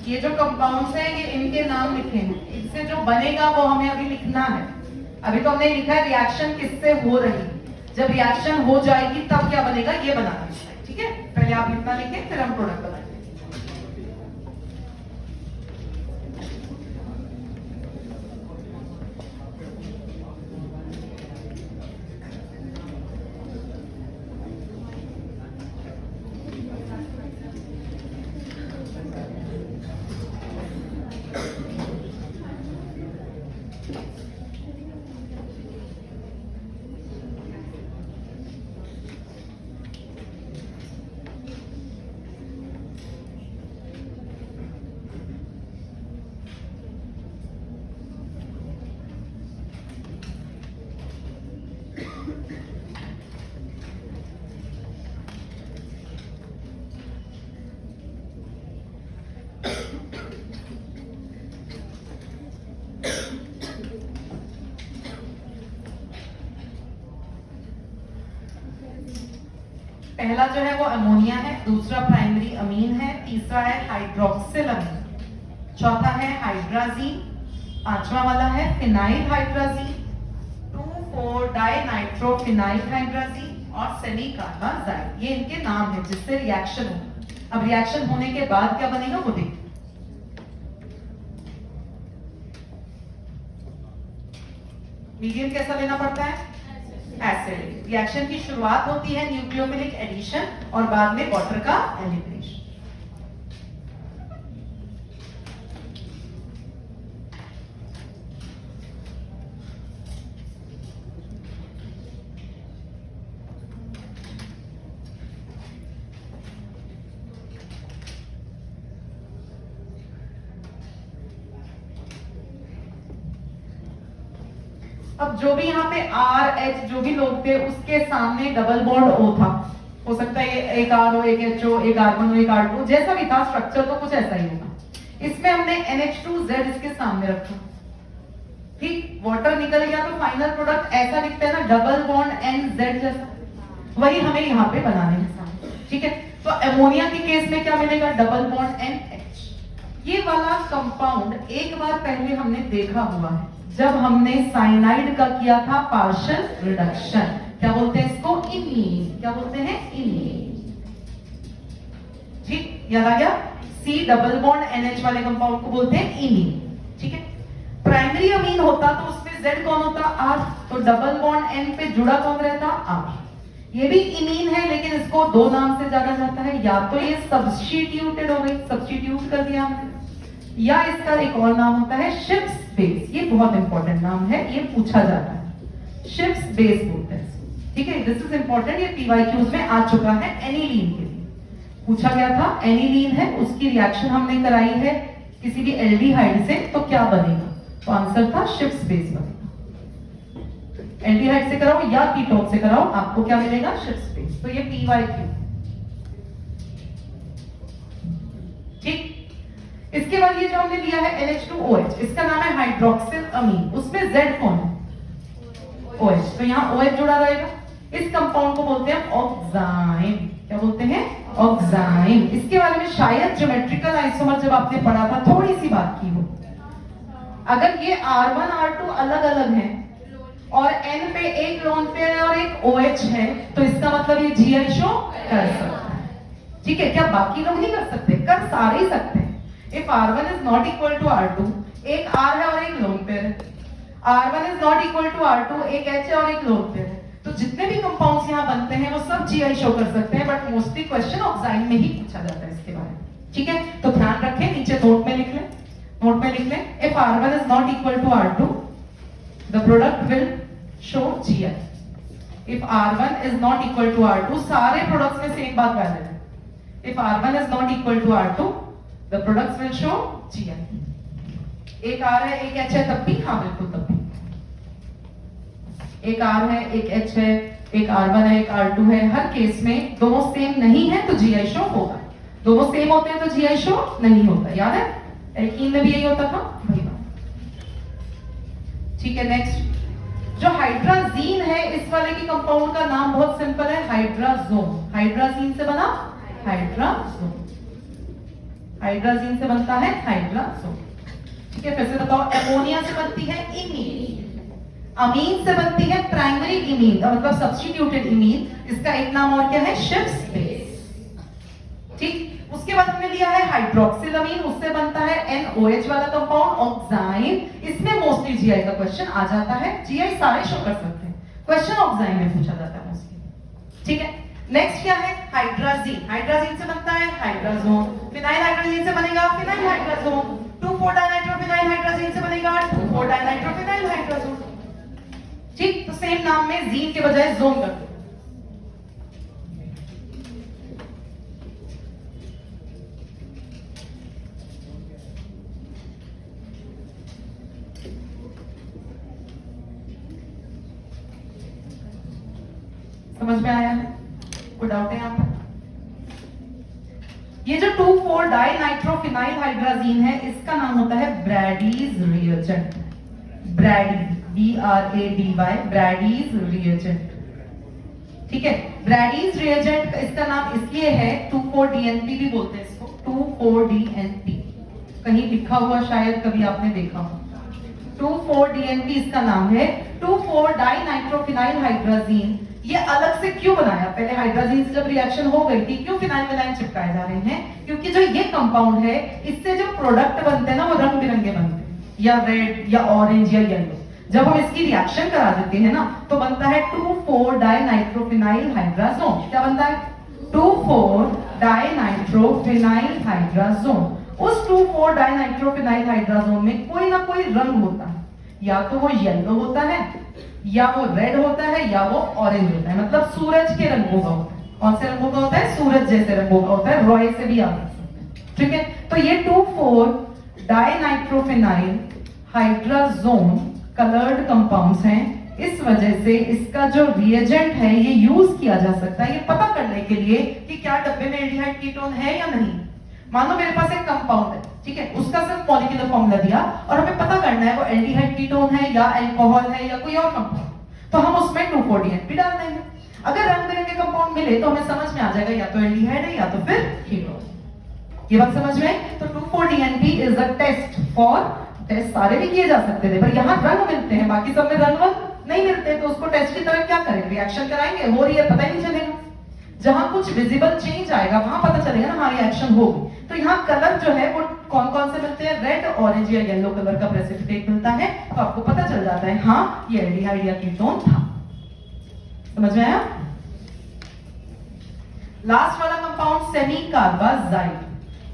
ये जो कंपाउंड्स हैं ये इनके नाम लिखे हैं, इससे जो बनेगा वो हमें अभी लिखना है। अभी तो हमने लिखा है रिएक्शन किससे हो रही, जब रिएक्शन हो जाएगी तब क्या बनेगा ये बनाना है, ठीक है। पहले आप इतना लिखें फिर हम प्रोडक्ट बनाएंगे। पहला जो है वो अमोनिया है, दूसरा प्राइमरी अमीन है, तीसरा है हाइड्रोक्सिल अमीन, चौथा है हाइड्राजीन, पांचवा वाला है फिनाइल हाइड्राजीन, 2,4-डाइनाइट्रोफिनाइल हाइड्राजीन और सेमीकार्बाजाइड। ये इनके नाम है जिससे रिएक्शन हो। अब रिएक्शन होने के बाद क्या बनेगा वो देखिए। मीडियम कैसा लेना पड़ता है? एसिड। रिएक्शन की शुरुआत होती है न्यूक्लियोफिलिक एडिशन और बाद में वाटर का एलिमिनेशन। अब जो भी यहाँ पे आर एच जो भी लोग थे उसके सामने डबल बॉन्ड ओ था, हो सकता है ये एक आर हो, एक एच हो, एक R1 हो, एक R2, जैसा भी था स्ट्रक्चर तो कुछ ऐसा ही होगा। इसमें हमने NH2Z इसके सामने रखा, ठीक। वाटर निकल गया तो फाइनल प्रोडक्ट ऐसा दिखता है ना, डबल बॉन्ड NZ जैसा, वही हमें यहाँ पे बनाने हैं सामने, ठीक है। तो अमोनिया के केस में क्या मिलेगा? Double bond NH। ये वाला कंपाउंड एक बार पहले हमने देखा हुआ है जब हमने साइनाइड का किया था पार्शियल रिडक्शन। क्या बोलते हैं इसको? इमीन। क्या बोलते हैं? इमीन, ठीक, याद आ गया। C डबल बॉन्ड NH वाले कंपाउंड को बोलते हैं इमीन, ठीक है। प्राइमरी अमीन होता तो उसमें Z कौन होता? R, तो डबल बॉन्ड N पे जुड़ा कौन रहता? R। ये भी इमीन है लेकिन इसको दो नाम से जाना जाता है, या तो ये सब्स्टिट्यूटेड हो गई, सब्स्टिट्यूट कर दिया हमने, या इसका एक और नाम होता है शिप्स बेस। ये बहुत इंपॉर्टेंट नाम है, ये पूछा जाता है, शिप्स बेस बोलते हैं, ठीक है। दिस इज इंपॉर्टेंट, ये PYQs में आ चुका है। एनिलीन के लिए पूछा गया था, एनिलीन है, उसकी रिएक्शन हमने कराई है किसी भी एल्डिहाइड से, तो क्या बनेगा? तो आंसर था शिप्स बेस बनेगा। एल्डिहाइड से कराओ या कीटोन से कराओ, आपको क्या मिलेगा? Ships base. तो ये PYQ, ठीक। इसके बाद ये जो हमने लिया है NH2OH, इसका नाम है हाइड्रोक्सिल अमीन, उसमें Z कौन है? OH, तो यहाँ OH जुड़ा रहेगा। इस कंपाउंड को बोलते हैं ऑक्साइन। क्या बोलते हैं? ऑक्साइन। इसके बारे में शायद ज्योमेट्रिकल आइसोमर जब आपने पढ़ा था थोड़ी सी बात की हो। अगर ये R1 R2 अलग अलग हैं और N पे एक लोन पेयर है और एक OH है, तो इसका मतलब ये GI शो कर सकता है, ठीक है। क्या बाकी लोग नहीं कर सकते? कर सारे ही सकते हैं। If R1 is not equal to R2, एक R है और एक लोन पेयर है, R1 is not equal to R2, एक H है और एक लोन पेयर है, तो जितने भी कंपाउंड्स यहाँ बनते हैं वो सब GI शो कर सकते हैं, बट मोस्टली क्वेश्चन ऑक्साइन में ही पूछा जाता है इसके बारे में, ठीक है। तो ध्यान रखें, नीचे नोट में लिख लें, नोट में लिख लें, if R1 is not equal to R2, the product will show GI. If R1 is not equal to R2, सारे प्रोडक्ट्स में सेम बात वैलिड है। If R1 is not equal to R2, the products will show GI. एक R है एक H है तब भी, हाँ बिल्कुल तब भी, एक R है एक H है, एक R1 है एक R2 है, हर केस में दोनों सेम नहीं है तो GI शो होगा, दोनों सेम होते हैं तो GI शो नहीं होता। याद है एल्कीन में भी यही होता था भाई बात, ठीक है। नेक्स्ट जो हाइड्राजीन है, इस वाले की कंपाउंड का नाम बहुत सिंपल है, हाइड्राजोन। हाइड्राजीन से बना हाइड्राजोन। हाइड्राजीन से बनता है हाइड्राजोन। ठीक है, फिर से बताओ, अमोनिया से बनती है इमीन, अमीन से बनती है प्राइमरी इमीन, मतलब सब्स्टिट्यूटेड इमीन। इसका एक नाम और क्या है? शिफ्स बेस। ठीक, उसके बाद हमने लिया है हाइड्रोक्सिलमीन, उससे बनता है NOH वाला कंपाउंड ऑक्साइन। इसमें मोस्टली जीआई का क्वेश्चन आ जाता है, जीआई सारे शो कर सकते हैं, क्वेश्चन ऑक्साइन में पूछा जाता है मोस्टली। ठीक है, नेक्स्ट क्या है? हाइड्राजीन। हाइड्राजीन से बनता है हाइड्राजोन। फिनाइल हाइड्राजीन से बनेगा फिनाइल हाइड्राजोन। 2,4-डाइनाइट्रोफिनाइल हाइड्राजीन से बनेगा 2,4-डाइनाइट्रोफिनाइल हाइड्राजोन। ठीक, तो सेम नाम में जीन के बजाय जोन कर दो। समझ में आया है? कोई डाउट है यहाँ पर? ये जो 2,4-डाइनाइट्रोफिनाइल हाइड्राजीन है, इसका नाम होता है Brady's reagent. Brady, BRADY, Brady's reagent. ठीक है, ब्रैडीज रिएजेंट इसका नाम इसलिए है, 2,4-DNP भी बोलते हैं इसको, 2,4-DNP। कहीं लिखा हुआ शायद कभी आपने देखा हो, 2,4-DNP इसका नाम है। 2,4-डाइनाइट्रोफिनाइल हाइड्राजीन ये अलग से क्यों बनाया? पहले हाइड्राजीन से जब रिएक्शन हो गई थी, क्यों फिनाइल विलाइन चिपकाए जा रहे हैं? क्योंकि जो ये कंपाउंड है, इससे जो प्रोडक्ट बनते हैं ना, वो रंग बिरंगे बनते हैं, या रेड या ऑरेंज या येलो। जब हम इसकी रिएक्शन करा देते हैं ना, तो बनता है 2,4-डाइनाइट्रोफिनाइल हाइड्राजोन। क्या बनता है? 2,4-डाइनाइट्रोफिनाइल हाइड्राजोन। उस 2,4-डाइनाइट्रोफिनाइल हाइड्राजोन में कोई ना कोई रंग होता है, या तो वो येलो होता है, या वो रेड होता है, या वो ऑरेंज होता है, मतलब सूरज के रंगों का होता है। कौन से रंगों का होता है? सूरज जैसे रंगों का होता है। रॉय से भी आप लिख सकते हैं। ठीक है, तो ये 2,4-डाइनाइट्रोफिनाइल हाइड्राजोन कलर्ड कंपाउंड्स हैं। इस वजह से इसका जो रिएजेंट है, ये यूज किया जा सकता है ये पता करने के लिए कि क्या डब्बे में एल्डिहाइड कीटोन है या नहीं। मान लो मेरे पास एक कंपाउंड है, ठीक है, उसका सिर्फ मॉलिक्यूलर फॉर्मूला दिया और हमें पता करना है वो एल्डिहाइड कीटोन है या अल्कोहल है या कोई और कंपाउंड, तो हम उसमें 2,4-DNP डाल देंगे। अगर रंग बिरंगे कंपाउंड मिले तो हमें समझ में आ जाएगा या तो एल्डिहाइड है या तो फिर कीटोन। ये बात समझ में? तो 2,4-DNP is a test for, test सारे भी किए जा सकते थे, पर यहाँ रंग मिलते हैं, बाकी सब में रंग नहीं मिलते, तो उसको टेस्ट की तरह क्या करेंगे? रिएक्शन कराएंगे, हो रही है पता ही नहीं चलेगा। जहां कुछ विजिबल चेंज आएगा वहां पता चलेगा ना, हाँ रिएक्शन होगी। तो यहाँ कलर जो है वो कौन कौन से मिलते हैं? रेड, ऑरेंज या येलो कलर का प्रेसिपिटेट मिलता है, तो आपको पता चल जाता है हाँ ये एल्डिहाइड या कीटोन था। समझ में आया? लास्ट वाला कंपाउंड सेमी कार्बाजाइड,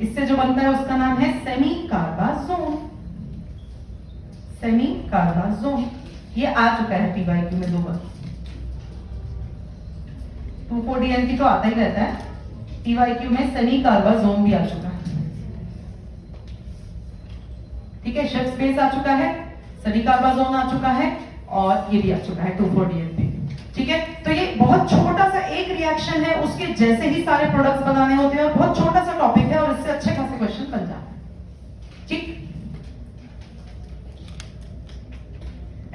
इससे जो बनता है उसका नाम है सेमी कार्बाजोन। सेमी कार्बाजोन ये आ चुका है PYQ में 2 बार। 2,4-DNP तो आता ही रहता है, PYQ में सेमी कार्बाजोन भी आ चुका है। ठीक है, शिफ्ट स्पेस आ चुका है, सेमी कार्बाजोन आ चुका है, और ये भी आ चुका है 2,4-DNP। ठीक है, तो ये बहुत छोटा सा एक रिएक्शन है, उसके जैसे ही सारे प्रोडक्ट्स बनाने होते हैं, और बहुत छोटा सा टॉपिक है, और इससे अच्छे खासे क्वेश्चन बन जाते हैं। ठीक,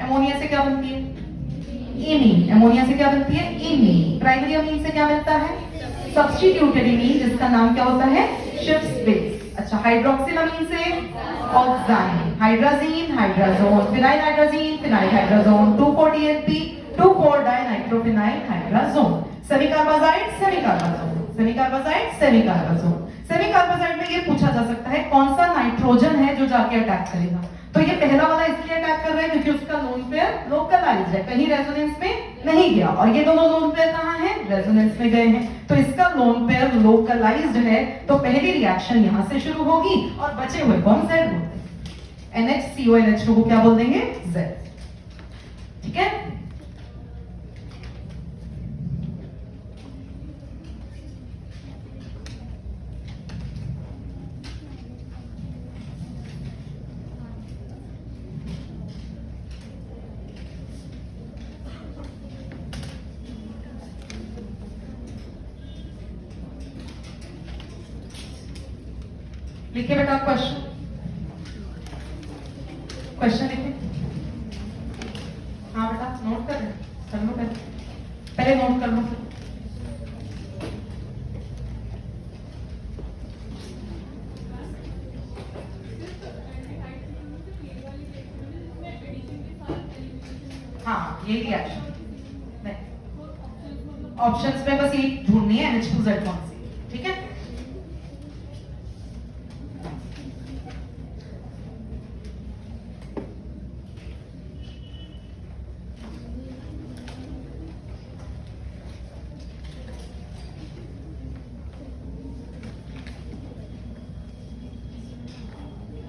अमोनिया से क्या बनती है? इमीन। अमोनिया से क्या बनती है? इमीन। प्राइमरी अमीन से क्या मिलता है? सब्स्टिट्यूटेड इमीन, जिसका नाम क्या होता है? शिफ्ट बेस। अच्छा, हाइड्रोक्सिल अमीन से oxime, hydrazine, hydrazone, phenylhydrazine, phenylhydrazone, 2,4-DNP, two four dinitrophenyl hydrazone, semicarbazide, semicarbazone, semicarbazide, semicarbazone. Semicarbazide में ये पूछा जा सकता है कौन सा नाइट्रोजन है जो जाके अटैक करेगा। तो ये पहला वाला इसलिए अटैक कर रहा है क्योंकि उसका लोन पेयर लोकलाइज्ड है, कहीं रेजोनेंस में नहीं गया, और ये दोनों लोन पेयर कहां हैं? रेजोनेंस में गए हैं, तो इसका लोन पेयर लोकलाइज्ड है, तो पहली रिएक्शन यहां से शुरू होगी, और बचे हुए को हम Z बोलते हैं। NHCONH2 को क्या बोल देंगे? Z। ठीक है, लिखे बेटा क्वेश्चन, क्वेश्चन लिखे। हाँ बेटा नोट कर लो, पहले नोट कर लो। ये रिएक्शन ऑप्शंस में बस ये ढूंढनी है NH2Z कौन सी, ठीक है।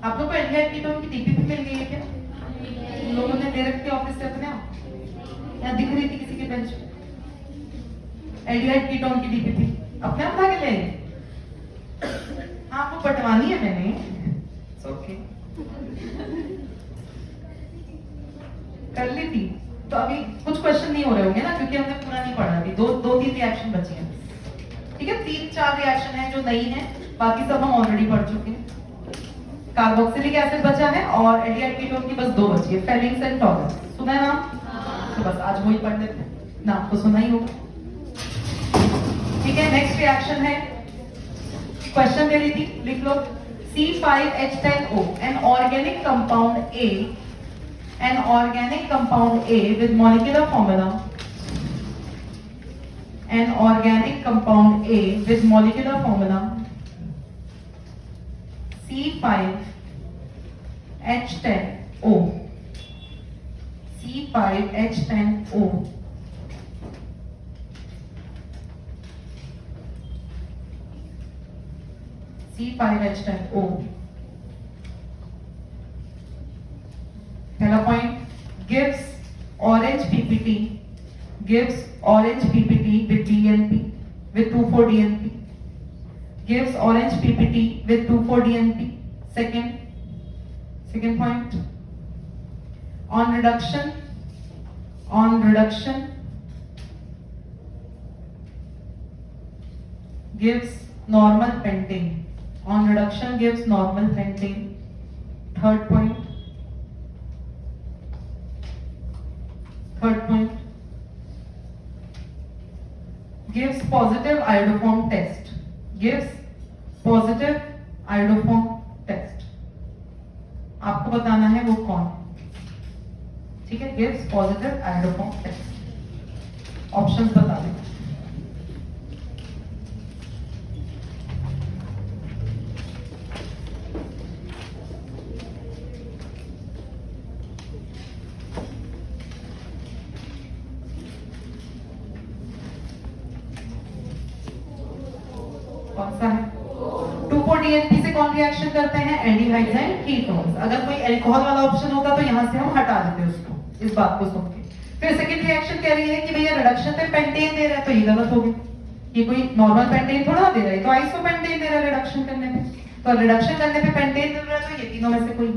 आप लोग को एल्डिहाइड कीटोन की डीपीपी मिल गई है क्या? तुम लोगों ने दे रखी ऑफिस से अपने आप या दिख रही थी किसी के बेंच पे? एल्डिहाइड कीटोन की डीपीपी अपने आप उठा के ले आए? हाँ, आपको पटवानी है मैंने। ओके, कर ली थी। तो अभी कुछ क्वेश्चन नहीं हो रहे होंगे ना, क्योंकि हमने पूरा नहीं पढ़ा। अभी दो तीन रिएक्शन बची हैं, ठीक है। 3-4 रिएक्शन है जो नई है, बाकी सब हम ऑलरेडी पढ़ चुके हैं। कार्बोक्सिलिक एसिड बचा है और एल्डिहाइड कीटोन की बस 2 बची है, फेलिक्स एंड टॉलस। सुना है नाम? तो बस आज वही पढ़ लेते हैं, नाम तो सुना ही होगा, ठीक है। नेक्स्ट रिएक्शन है, क्वेश्चन दे रही थी, लिख लो। C5H10O, an organic compound A, an organic compound A with molecular formula, an organic compound A with molecular formula C5H10O, C5H10O, C5H10O। पहला point, gives orange PPT, gives orange PPT with DNP, with 2,4-DNP, gives orange PPT with 2,4-DNP. Second point, on reduction gives normal pentane, on reduction gives normal pentane. Third point, gives positive iodoform test, gives positive iodoform test। आपको बताना है वो कौन, ठीक है। gives positive iodoform test, options बता दें। कौन सा है? 2,4-DNP से कौन रिएक्शन करते हैं? Aldehydes and ketones. अगर कोई अल्कोहल वाला ऑप्शन होता तो यहां से हम हटा देते उसको, इस बात को सुन के। फिर सेकंड रिएक्शन कह रही है कि भैया रिडक्शन में पेंटेन दे रहा है, तो ये गलत हो गया। ये कोई नॉर्मल पेंटेन थोड़ा दे रहा है, तो आइसोपेंटेन दे रहा है रिडक्शन करने में। तो रिडक्शन करने पे पेंटेन मिल रहा है, तो ये तीनों में से कोई।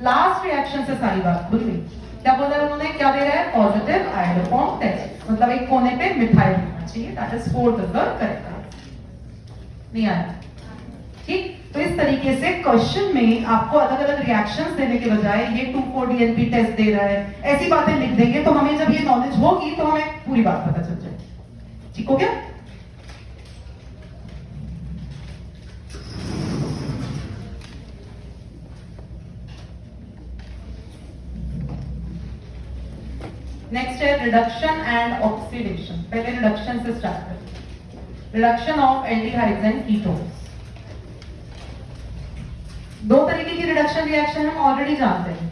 लास्ट रिएक्शन से सारी बात खुल गई। क्या बोला है उन्होंने? क्या दे रहा है? पॉजिटिव आयोडोफॉर्म टेस्ट, मतलब एक कोने पे मिथाइल होना चाहिए। That is 4th is the correct answer. नहीं आया? ठीक। तो इस तरीके से क्वेश्चन में आपको अलग अलग रिएक्शंस देने के बजाय ये 2,4-DNP टेस्ट दे रहा है, ऐसी बातें लिख देंगे, तो हमें जब ये नॉलेज होगी तो हमें पूरी बात पता चल जाएगी। ठीक हो गया? नेक्स्ट है रिडक्शन एंड ऑक्सीडेशन। पहले रिडक्शन से स्टार्ट करें। Reduction of aldehydes and ketones. 2 तरीके की रिडक्शन रिएक्शन हम ऑलरेडी जानते हैं,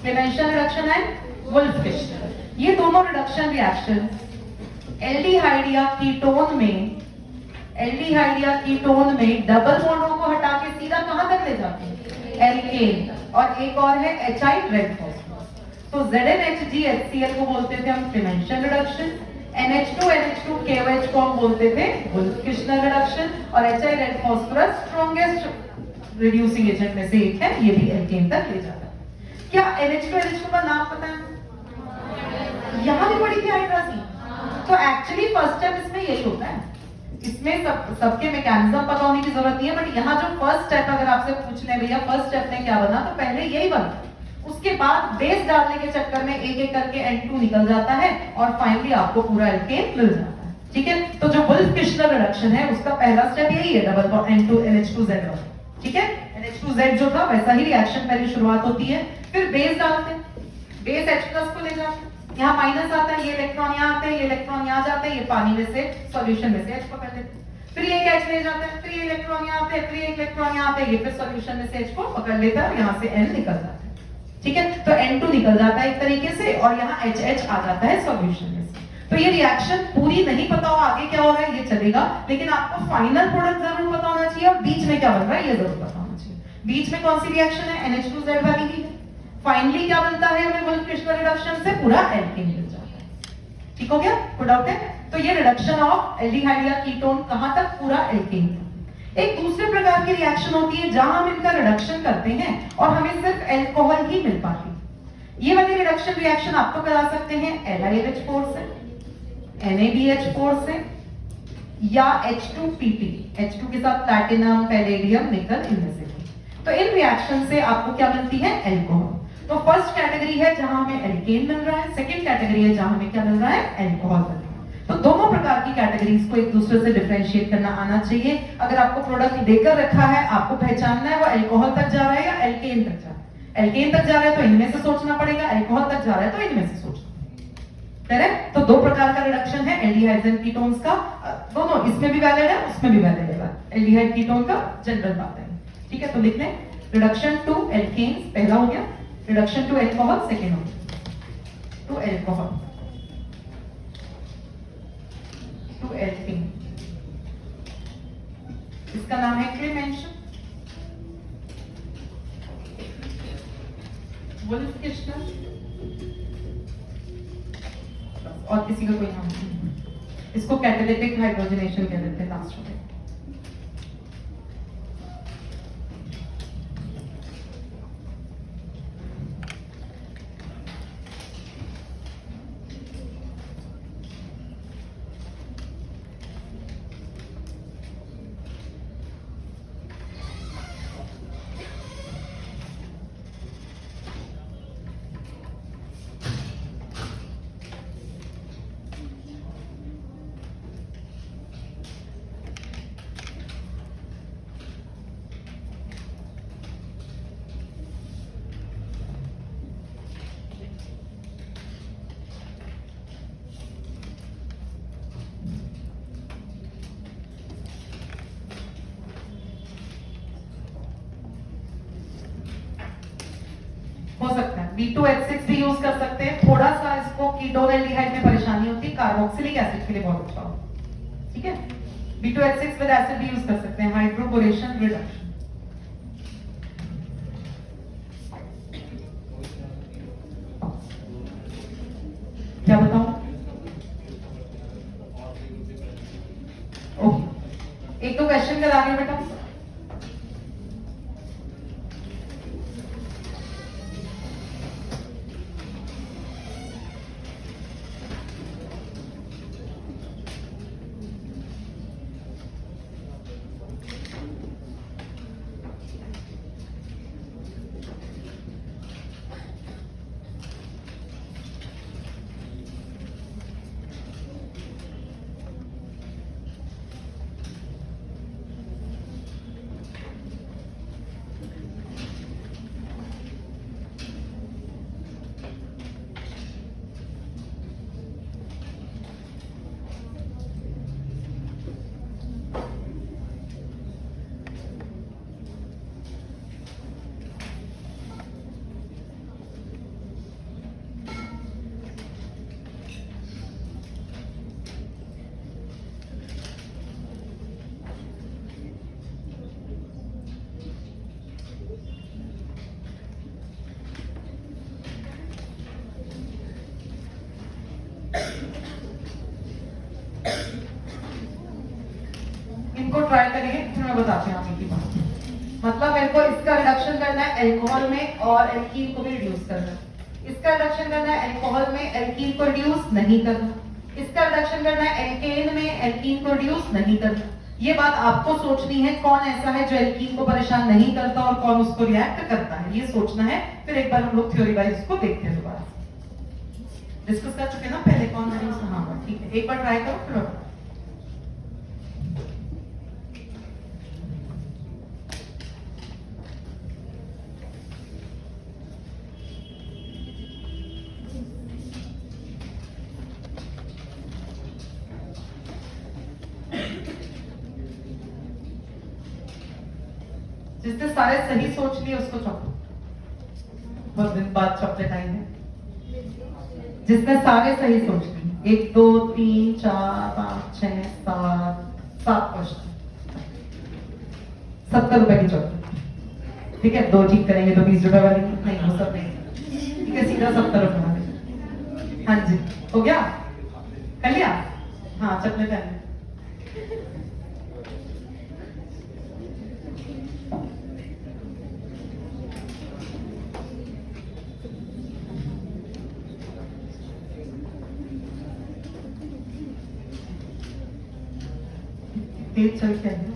क्लेमेंशियल रिडक्शन एंड वुल्फ-किश्नर। ये दोनों रिडक्शन रिएक्शन एल्डिहाइड या कीटोन में डबल बॉन्डों को हटा के सीधा कहां तक ले जाते हैं? एल्केन। और एक और है एचाइड रेड फॉस्फोरस। तो ZnHgHCl को बोलते थे हम क्लेमेंशियल रिडक्शन, NH2NH2 KOH को हम बोलते थे वुल्फ-किश्नर रिडक्शन, और HI red phosphorus strongest reducing agent में से एक है, ये भी एल्केन तक ले जाता है। क्या NH2NH2 का नाम पता है? यहां भी पड़ी थी हाइड्राजीन। तो एक्चुअली फर्स्ट स्टेप इसमें यही होता है। इसमें सबके मैकेनिज्म पता होने की जरूरत नहीं है, बट यहाँ जो फर्स्ट स्टेप अगर आपसे पूछ ले भैया फर्स्ट स्टेप में क्या बना, तो पहले यही बना। उसके बाद बेस डालने के चक्कर में एक एक करके N2 निकल जाता है और फाइनली आपको पूरा एल्केन मिल जाता है। ठीक है, तो जो वुल्फ-किश्नर रिडक्शन है उसका पहला स्टेप यही है, डबल बॉन्ड N2NH2Z। ठीक है, NH2Z जो था वैसा ही रिएक्शन पहले शुरुआत होती है, फिर बेस डालते हैं, बेस H+ को ले जाते हैं, यहाँ माइनस आता है, ये इलेक्ट्रॉन यहाँ आते हैं, ये इलेक्ट्रॉन यहाँ जाते हैं, ये पानी में से सॉल्यूशन में से H पकड़ लेते हैं, फिर ये H ले जाते हैं, फिर ये इलेक्ट्रॉन यहाँ आते हैं, फिर ये इलेक्ट्रॉन यहाँ आते हैं, ये फिर सॉल्यूशन में से H को पकड़ लेता है और यहाँ से N निकल जाता है। ठीक है, तो N2 निकल जाता है एक तरीके से और यहाँ HH आ जाता है सॉल्यूशन में से। तो ये रिएक्शन पूरी नहीं पता हो आगे क्या हो रहा है ये चलेगा, लेकिन आपको फाइनल प्रोडक्ट जरूर पता होना चाहिए और बीच में क्या बन रहा है ये जरूर पता होना चाहिए। बीच में कौन सी रिएक्शन है, NH2Z वाली ही है। फाइनली क्या बनता है हमें वोल्फ-किर्शनर रिडक्शन से पूरा एल्केन मिल जाता है। ठीक हो गया, कोई डाउट है? तो ये रिडक्शन ऑफ एल्डिहाइड या कीटोन कहां तक, पूरा एल्केन तक। एक दूसरे प्रकार की रिएक्शन होती है जहां हम इनका रिडक्शन करते हैं और हमें सिर्फ अल्कोहल ही मिल पाती है। ये वाली रिडक्शन रिएक्शन आप तो करा सकते हैं LiH4 से, NaBH4 से या H2PT, H2 के साथ प्लैटिनम, पैलेडियम, निकल, इनमें से भी। तो इन रिएक्शन से आपको क्या मिलती है, अल्कोहल। तो फर्स्ट कैटेगरी है जहां हमें एल्केन मिल रहा है, सेकंड कैटेगरी है जहां हमें क्या मिल रहा है, अल्कोहल मिल रहा है। तो दोनों प्रकार की कैटेगरीज को एक दूसरे से डिफरेंशिएट करना आना चाहिए। अगर आपको प्रोडक्ट देकर रखा है, आपको पहचानना है वो अल्कोहल तक जा रहा है या एल्केन तक जा रहा है। एल्केन तक जा रहा है तो इनमें से सोचना पड़ेगा, अल्कोहल तक जा रहा है तो इनमें से सोचना पड़ेगा। करेक्ट? तो दो प्रकार का रिडक्शन है एल्डिहाइड्स एंड कीटोन्स का, दोनों इसमें भी वैलिड है उसमें भी वैलिड है। एल्डिहाइड कीटोन का जनरल बात है। ठीक है, तो लिख लें रिडक्शन टू एल्केन्स पहला हो गया, रिडक्शन टू अल्कोहल सेकेंड हो गया, टू अल्कोहल टू एल्केन। इसका नाम है क्लेमेंशन, वोल्फ-किर्शनर, और किसी का कोई नाम नहीं। इसको कैटालिटिक हाइड्रोजनेशन कह देते हैं लास्ट में। हो सकता है B2H6 भी यूज कर सकते हैं। थोड़ा सा इसको कीटोन एल्डिहाइड में परेशानी होती है, कार्बोक्सिलिक एसिड के लिए बहुत अच्छा होता है। ठीक है, B2H6 विद एसिड भी यूज कर सकते हैं, हाइड्रोकोलेशन रिडक्शन। क्या बताऊं? ओके, एक दो क्वेश्चन करा रही बेटा। इनको ट्राई करिए, फिर मैं बताती हूँ आगे की बात। मतलब मेरे को इसका रिडक्शन करना है अल्कोहल में और एल्कीन को भी रिड्यूस करना है। इसका रिडक्शन करना है अल्कोहल में, एल्कीन को रिड्यूस नहीं करना। इसका रिडक्शन करना है एल्केन में, एल्कीन को रिड्यूस नहीं करना। ये बात आपको सोचनी है, कौन ऐसा है जो एल्कीन को परेशान नहीं करता और कौन उसको रिएक्ट करता है, ये सोचना है। फिर एक बार हम लोग थ्योरी वाइज इसको देखते हैं, दोबारा डिस्कस कर चुके ना पहले कौन रिड्यूस। हाँ ठीक है, एक बार ट्राई करो फिर जिसने सारे सही सोच लिए उसको चॉकलेट, बहुत दिन बाद चॉकलेट आई है। जिसने सारे सही सोच लिए, 1 2 3 4 5 6 7 क्वेश्चन, 70 रुपए की चॉकलेट। ठीक है, 2 ठीक करेंगे तो 20 रुपए वाली नहीं, वो सब नहीं। ठीक है, सीधा 70 रुपए वाली। हाँ जी, हो गया, कर लिया। हाँ, चॉकलेट है। तेज चल के है।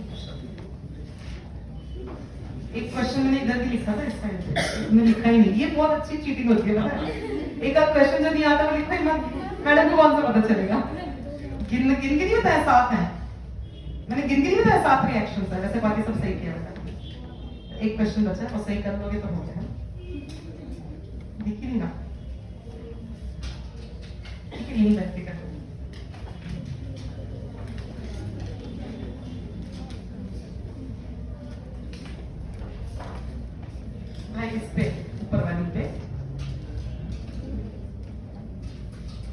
एक क्वेश्चन मैंने इधर भी लिखा था, इस साइड पे मैंने लिखा ही नहीं। ये बहुत अच्छी चीटिंग होती है, पता है। एक आध क्वेश्चन जो नहीं आता वो लिखा ही मत, मैडम को कौन सा पता चलेगा। गिन के नहीं बताया, 7 है। मैंने गिन के नहीं बताया 7 रिएक्शंस है, वैसे बाकी सब सही किया मैंने। एक क्वेश्चन बचा है, और सही कर लोगे तो हो गया। दिख ही नहीं ना, ठीक है, यही बैठ के कर। इस पे ऊपर वाली पे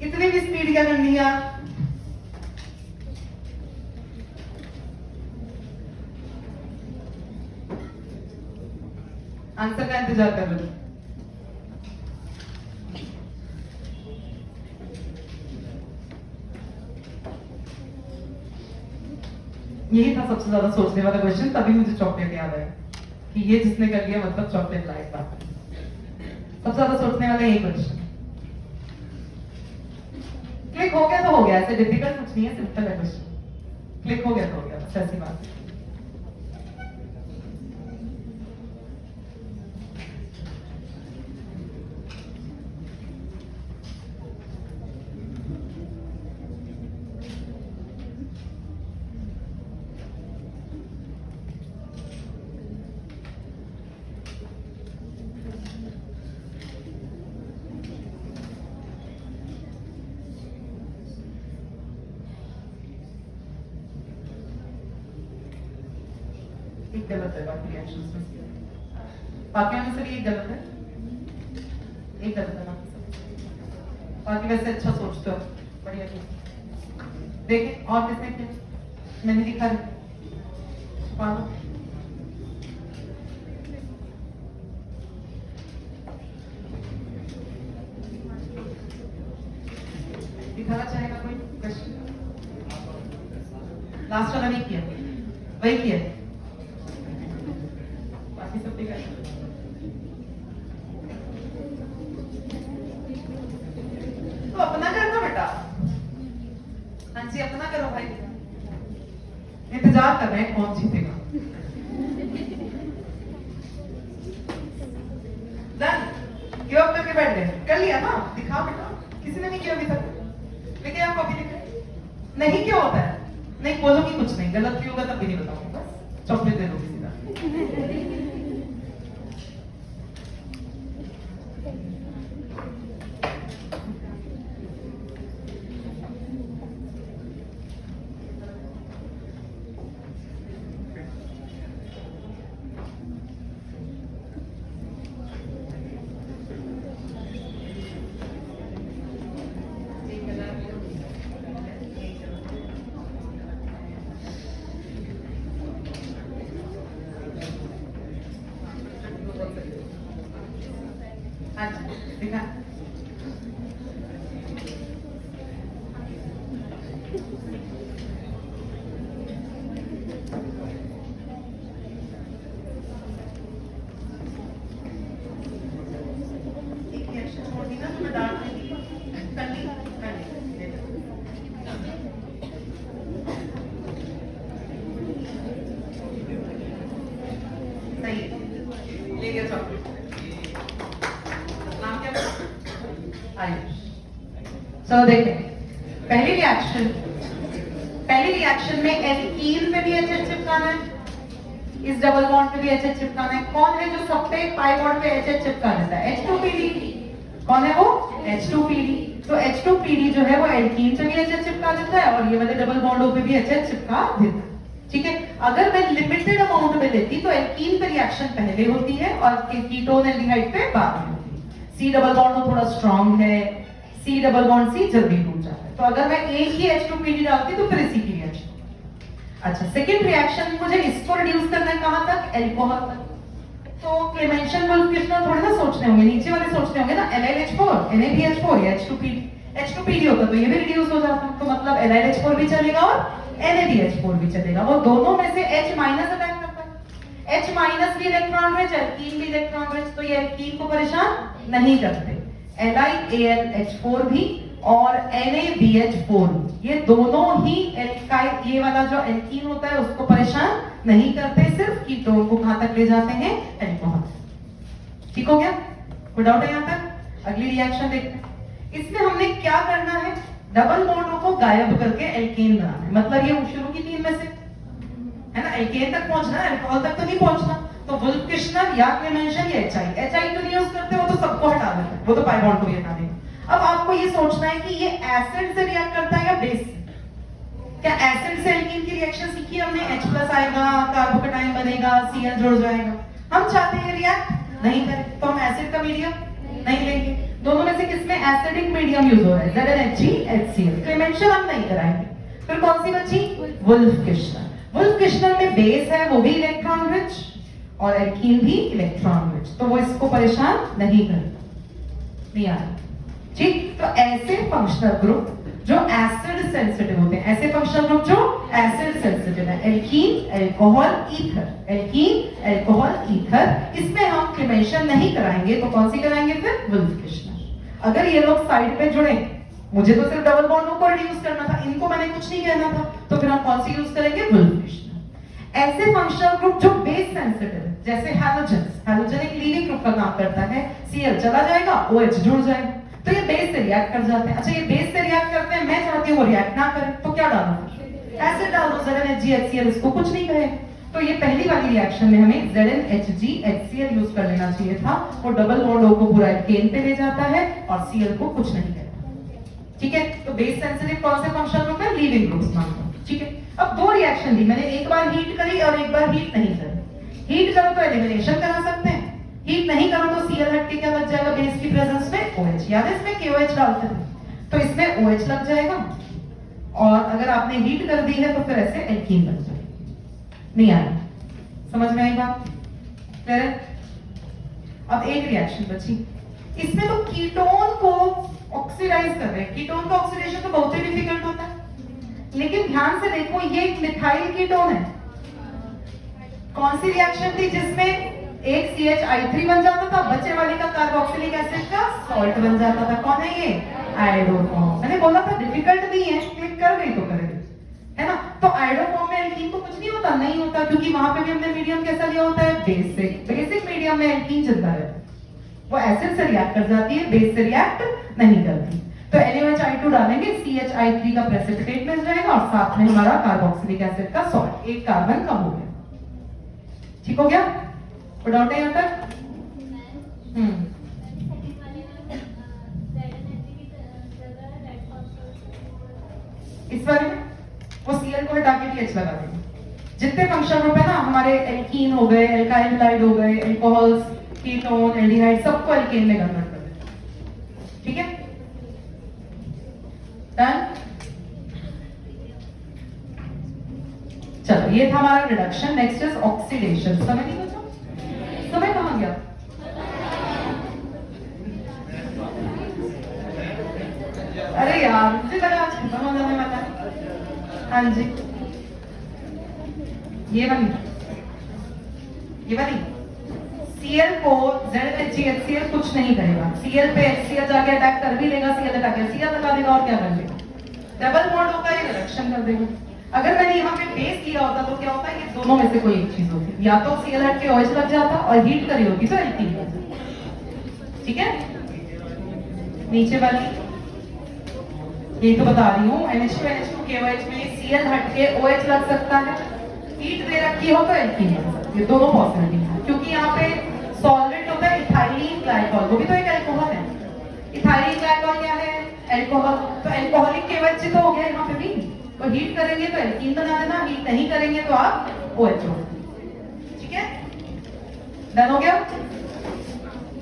इतनी भी स्पीड क्या करनी है। आंसर का इंतजार कर लो। यही था सबसे ज्यादा सोचने वाला क्वेश्चन, तभी मुझे चॉकलेट याद आया कि ये जिसने कर लिया मतलब चॉकलेट लाइक बात। सबसे ज्यादा सोचने वाला यही क्वेश्चन। क्लिक हो गया तो हो गया, ऐसे डिफिकल्ट कुछ नहीं है, सिंपल है क्वेश्चन। क्लिक हो गया तो हो गया, बस ऐसी बात है। एक गलत है बाकी रिएक्शंस में, बाकी में से भी एक गलत है, एक गलत है बाकी वैसे अच्छा सोचते हो, बढ़िया। देखें और किसने किया, मैंने दिखा रही दिखाना चाहेगा कोई क्वेश्चन। लास्ट वाला नहीं किया, वही किया, बाकी सब ठीक है। तो अपना करना बेटा, हाँ जी अपना करो भाई, इंतजार कर रहे हैं कौन जीतेगा। डन, गिव अप करके बैठ गए, कर लिया ना, दिखा बेटा, किसी ने नहीं किया अभी तक, लेकिन आप कॉपी लिखे नहीं, क्यों होता है नहीं, बोलोगी कुछ नहीं, गलत क्यों होगा तब भी नहीं बताऊंगा, बस चॉकलेट दे दोगी सीधा। हाँ जी दिखा, एक रिएक्शन छोड़ दी ना तो मैं डांट रही थी, कर ली सही है, ले गया चॉकलेट। नाम क्या था? आयुष। चलो देखें, पहली रिएक्शन में एल्कीन पे भी एचएच चिपकाना है, इस डबल बॉन्ड पे भी एचएच चिपकाना है। कौन है जो सब पे पाई बॉन्ड पे एचएच चिपका देता है? H2PD। कौन है वो? H2PD। तो H2PD जो है वो एल्कीन पे भी एचएच चिपका देता है और ये वाले डबल बॉन्डों पे भी एचएच चिपका देता है। ठीक है, अगर मैं लिमिटेड अमाउंट में लेती तो एल्कीन पे रिएक्शन पहले होती है और कीटोन एल्डिहाइड पे बाद में होती है। सी डबल बॉन्ड थोड़ा स्ट्रांग है, सी डबल बॉन्ड सी जल्दी टूट जाता है। तो अगर मैं एक ही H2PD डालती तो फिर इसी की रिएक्शन। अच्छा, सेकेंड रिएक्शन मुझे इसको रिड्यूस करना है कहां तक, एल्कोहल तक। तो क्लेमेंशन वोल्फ-किर्चनर थोड़े ना सोचने होंगे, नीचे वाले सोचने होंगे ना, NaLH4 NaBH4 या H2PD होता तो ये भी रिड्यूस हो जाता। तो मतलब NaLH4 भी चलेगा और NaBH4 भी चलेगा। वो दोनों में से H माइनस अटैक करता है। H माइनस भी इलेक्ट्रॉन रिच, एल्कीन भी इलेक्ट्रॉन रिच, तो ये एल्कीन को परेशान नहीं करते। LiAlH4 भी और NaBH4 ये दोनों ही एल्काइल, ये वाला जो एल्कीन होता है उसको परेशान नहीं करते, सिर्फ कीटोन को कहां तक ले जाते हैं, एल्कोहल। ठीक हो गया, कोई डाउट है यहाँ तक? अगली रिएक्शन देखते हैं। इसमें हमने क्या करना है, डबल बॉन्डों को गायब करके एल्केन बनाना है। मतलब ये शुरू की तीन में से है ना, एल्केन तक पहुंचना, अल्कोहल तक तो नहीं पहुंचना। तो वोल्फ-किर्चनर या क्लेमेंशन या HI तो नहीं यूज करते, वो तो सबको हटा देते हैं, वो तो पाई बॉन्ड को भी हटा देंगे। अब आपको ये सोचना है कि ये एसिड से रिएक्ट करता है या बेस से। क्या एसिड से एल्कीन की रिएक्शन सीखी हमने, H+ आएगा, कार्बोकेटाइन बनेगा, Cl जुड़ जाएगा। हम चाहते हैं रिएक्ट नहीं करे तो हम एसिड का मीडियम नहीं लेंगे। दोनों में से किसमें एसिडिक मीडियम यूज हो रहा है, ZnHgHCl। क्लेमेंशन हम नहीं कराएंगे। फिर कौन सी बची, वोल्फ-किर्चनर। वोल्फ-किर्चनर में बेस है, वो भी इलेक्ट्रॉन रिच और एल्कीन भी इलेक्ट्रॉन रिच, तो वो इसको परेशान नहीं करता, नहीं आ रहा। ठीक, तो ऐसे फंक्शनल ग्रुप जो एसिड सेंसिटिव होते हैं, ऐसे फंक्शनल ग्रुप जो एसिड सेंसिटिव है, alkene, alcohol, ether, alkene, alcohol, ether, इसमें हम क्लेमेंशन नहीं कराएंगे तो कौन सी कराएंगे फिर, वोल्फ-किर्चनर। अगर ये लोग साइड पे जुड़े, मुझे तो सिर्फ डबल बॉन्डों को रिड्यूस करना था, इनको मैंने कुछ नहीं कहना था, तो फिर हम कौन सी यूज करेंगे, वोल्फ-किर्चनर। ऐसे फंक्शनल ग्रुप जो बेस सेंसिटिव है, जैसे हैलोजन्स, हैलोजन एक लीविंग ग्रुप का काम करता है, Cl चला जाएगा, OH जुड़ जाएगा, तो ये बेस से रिएक्ट कर जाते हैं। अच्छा, ये बेस से रिएक्ट करते हैं, मैं चाहती हूँ वो रिएक्ट ना करे, तो क्या डालूं, एसिड डाल दो, ZnHgHCl, इसको कुछ नहीं कहे। तो ये पहली वाली रिएक्शन में हमें ZnHgHCl यूज कर लेना चाहिए था, वो डबल बॉन्ड को पूरा एल्केन पे ले जाता है और Cl को कुछ नहीं कहता। ठीक है, तो बेस सेंसिटिव कौन से फंक्शनल ग्रुप है, लीविंग ग्रुप्स मानते हैं। ठीक है, अब दो रिएक्शन दी मैंने, एक बार हीट करी और एक बार हीट नहीं करी। हीट करो तो एलिमिनेशन करा सकते हैं, हीट नहीं करो तो Cl हट के क्या लग जाएगा, बेस की प्रेजेंस में OH, याद है इसमें KOH डालते हैं, तो इसमें OH लग जाएगा। और अगर आपने हीट कर दी है तो फिर ऐसे एल्कीन बन जाएगा। नहीं आया, समझ में आई बात, क्लियर है? अब एक रिएक्शन बची, इसमें तो कीटोन को ऑक्सीडाइज कर रहे हैं। कीटोन का ऑक्सीडेशन तो बहुत ही डिफिकल्ट होता है, लेकिन ध्यान से देखो ये एक मिथाइल कीटोन है। कौन सी रिएक्शन थी जिसमें एक CH3 बन जाता था, बचे वाले का कार्बोक्सिलिक एसिड का सॉल्ट बन जाता था, कौन है ये, आयोडोफॉर्म। मैंने बोला था डिफिकल्ट नहीं है, क्लिक कर गई तो कर गई, है ना। तो आयोडोफॉर्म में एल्कीन को कुछ नहीं होता, नहीं होता, क्योंकि वहां पे भी हमने मीडियम कैसा लिया होता है, बेसिक। बेसिक मीडियम में एल्कीन चलता रहता है, वो एसिड से रिएक्ट कर जाती है, बेस से रिएक्ट नहीं करती। तो NaOH डालेंगे, CH3 का प्रेसिपिटेट मिल जाएगा और साथ में हमारा कार्बोक्सिलिक एसिड का सॉल्ट, एक कार्बन कम हो गया। ठीक हो गया, कोई डाउट है यहाँ तक? इस बारे में वो Cl को हटा के H लगा देंगे। जितने फंक्शनल ग्रुप है ना हमारे, एल्कीन हो गए, एल्काइल हैलाइड हो गए, अल्कोहल्स, कीटोन, एल्डिहाइड, सबको एल्केन में कन्वर्ट कर देते। ठीक है, डन। चलो, ये था हमारा रिडक्शन। Next is oxidation. समय नहीं बचा, समय कहां गया? अरे यार, मुझे लगा आज खत्म हो जाने वाला है। हाँ जी, ये वाली Cl को ZnHgHCl कुछ नहीं करेगा, Cl पे HCl जाके अटैक कर भी लेगा, Cl अटैक HCl लगा देगा और क्या कर लेगा, डबल बॉन्ड होगा, ये रिडक्शन कर देगा। अगर मैंने यहाँ पे बेस लिया होता तो क्या होता है, ये दोनों में से कोई एक चीज होती, या तो Cl हट के OH लग जाता और हीट करी होती तो एल्कीन लग जाता। ठीक है, नीचे वाली ये तो बता रही हूँ, NH2 KOH में Cl हट के OH लग सकता है, हीट दे रखी हो तो एल्कीन लग सकता है। ये दोनों पॉसिबिलिटी है, क्योंकि यहाँ पे सॉल्वेंट होता है इथाइलिन ग्लाइकॉल, वो भी तो एक अल्कोहल है। इथाइलिन ग्लाइकॉल क्या है, अल्कोहल, तो अल्कोहलिक KOH तो हो गया यहाँ पे भी। तो हीट करेंगे तो एल्कीन बना देना, हीट नहीं करेंगे तो आप OH हो, ठीक है, डन हो गया।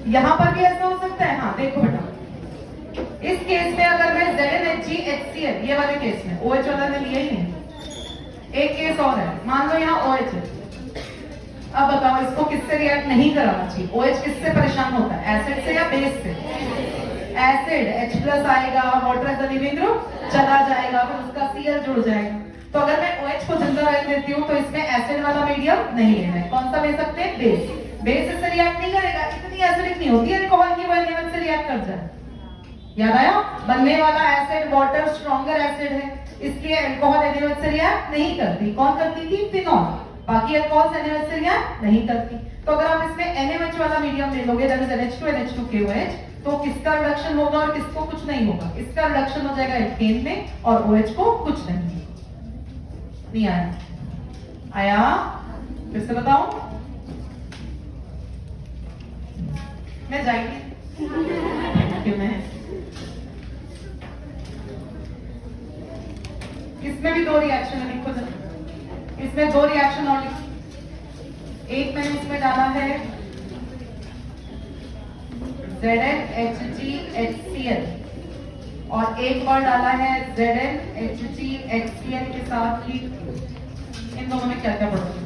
यहां पर भी ऐसा हो सकता है, हाँ देखो बेटा, इस केस में अगर मैं ZnHgHCl, ये वाले केस में OH वाला ने लिया ही नहीं, एक केस और है, मान लो यहाँ OH है, अब बताओ इसको किससे रिएक्ट नहीं कराना चाहिए? OH किससे परेशान होता है, एसिड से या बेस से? एसिड, H+ आएगा, water as a leaving group चला जाएगा, फिर उसका Cl जुड़ जाएगा। तो अगर मैं OH को जिंदा रख देती हूँ तो इसमें एसिड वाला मीडियम नहीं लेना है, कौन सा ले सकते हैं? बेस। बेस इससे रिएक्ट नहीं करेगा, इतनी एसिडिक नहीं होती है अल्कोहल की वो एलिमेंट से रिएक्ट कर जाए। याद आया? बनने वाला एसिड वाटर स्ट्रॉन्गर एसिड है, इसलिए अल्कोहल एलिमेंट से रिएक्ट नहीं करती। कौन करती थी? फिनॉल। बाकी अल्कोहल एलिमेंट से रिएक्ट नहीं करती। तो अगर आप इसमें NaOH वाला मीडियम ले लोगे, दैट इज NH2 NH2KOH, तो किसका रिडक्शन होगा और किसको कुछ नहीं होगा? इसका रिडक्शन हो जाएगा एल्केन में और OH को कुछ नहीं आया। आया? फिर से बताओ, मैं जाएगी क्यों मैं, इसमें भी दो रिएक्शन है, लिखो जरा, इसमें दो रिएक्शन और लिखो। एक मैंने इसमें डाला है ZnHgHCl और एक और डाला है ZnHgHCl के साथ ही, इन दोनों में क्या क्या पड़ोगे?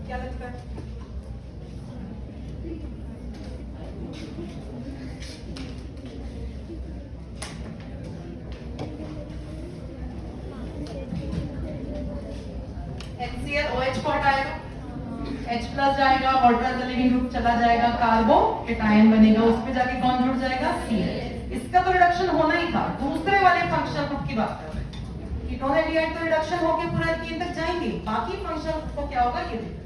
क्या लगता है? HCl OH को हटाएगा, H+ जाएगा, water as a leaving group चला जाएगा, कार्बो केटायन बनेगा, उस पे जाके कौन जुड़ जाएगा? Cl। इसका तो रिडक्शन होना ही था। दूसरे वाले फंक्शनल ग्रुप की बात कर रहे हैं, कीटोन एल्डिहाइड तो रिडक्शन होके पूरा एल्कीन तक जाएंगे, बाकी फंक्शनल ग्रुप को क्या होगा ये देखो।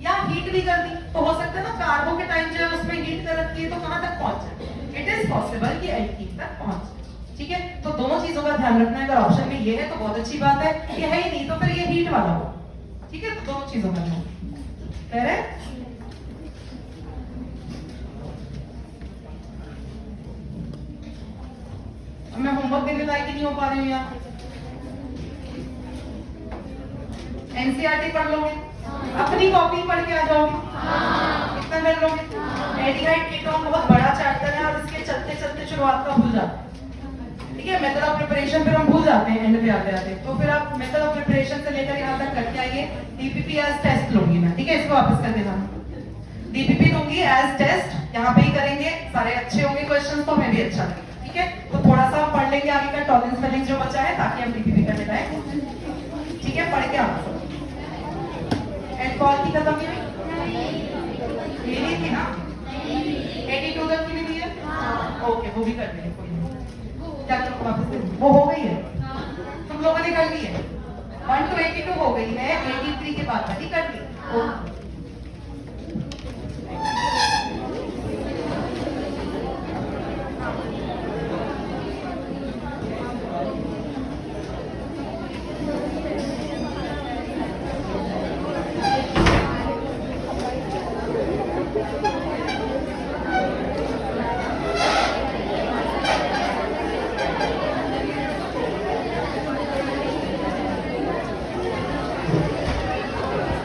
या हीट भी कर दी तो हो सकता है ना, कार्बो केटायन जो है उसमें हीट कर रखी है तो कहां तक पहुंच जाए? इट इज पॉसिबल कि एल्कीन तक पहुंच जाए, ठीक है। तो दोनों चीजों का ध्यान रखना है। अगर ऑप्शन में ये है तो बहुत अच्छी बात है, ये है ही नहीं तो फिर ये हीट वाला हो, ठीक है। तो दोनों चीजों का ध्यान कह रहे हैं। मैं होमवर्क देने लायक ही नहीं हो पा रही हूँ यार। एनसीईआरटी पढ़ लोगे, अपनी कॉपी पढ़ के आ जाओगे, कितना कर लोगे? एल्डिहाइड कीटोन बहुत बड़ा चैप्टर है और इसके चलते चलते शुरुआत का भूल जाते हैं, ठीक है। मेथड ऑफ प्रिपरेशन फिर हम भूल जाते हैं एंड पे आते आते। तो फिर आप मेथड ऑफ प्रिपरेशन से लेकर यहाँ तक करके आइए। डीपीपी एज टेस्ट लूंगी मैं, ठीक है, इसको वापस कर देना। डीपीपी लूंगी एज टेस्ट, यहाँ पे ही करेंगे, सारे अच्छे होंगे क्वेश्चन तो हमें भी अच्छा लगेगा, ठीक है। तो थोड़ा सा पढ़ लेंगे आगे का टॉलरेंस स्पेलिंग जो बचा है, ताकि हम डीपीपी करने लायक, ठीक है। पढ़ के आना सब। एल्कोहल की खत्म की मिली थी ना, 82 तक की मिली है, ओके वो भी कर देंगे, कोई नहीं। क्या तुम वापस दे, वो हो गई है, तुम लोगों ने कर ली है। 1 to 82 हो गई है, 83 के बाद कर ली।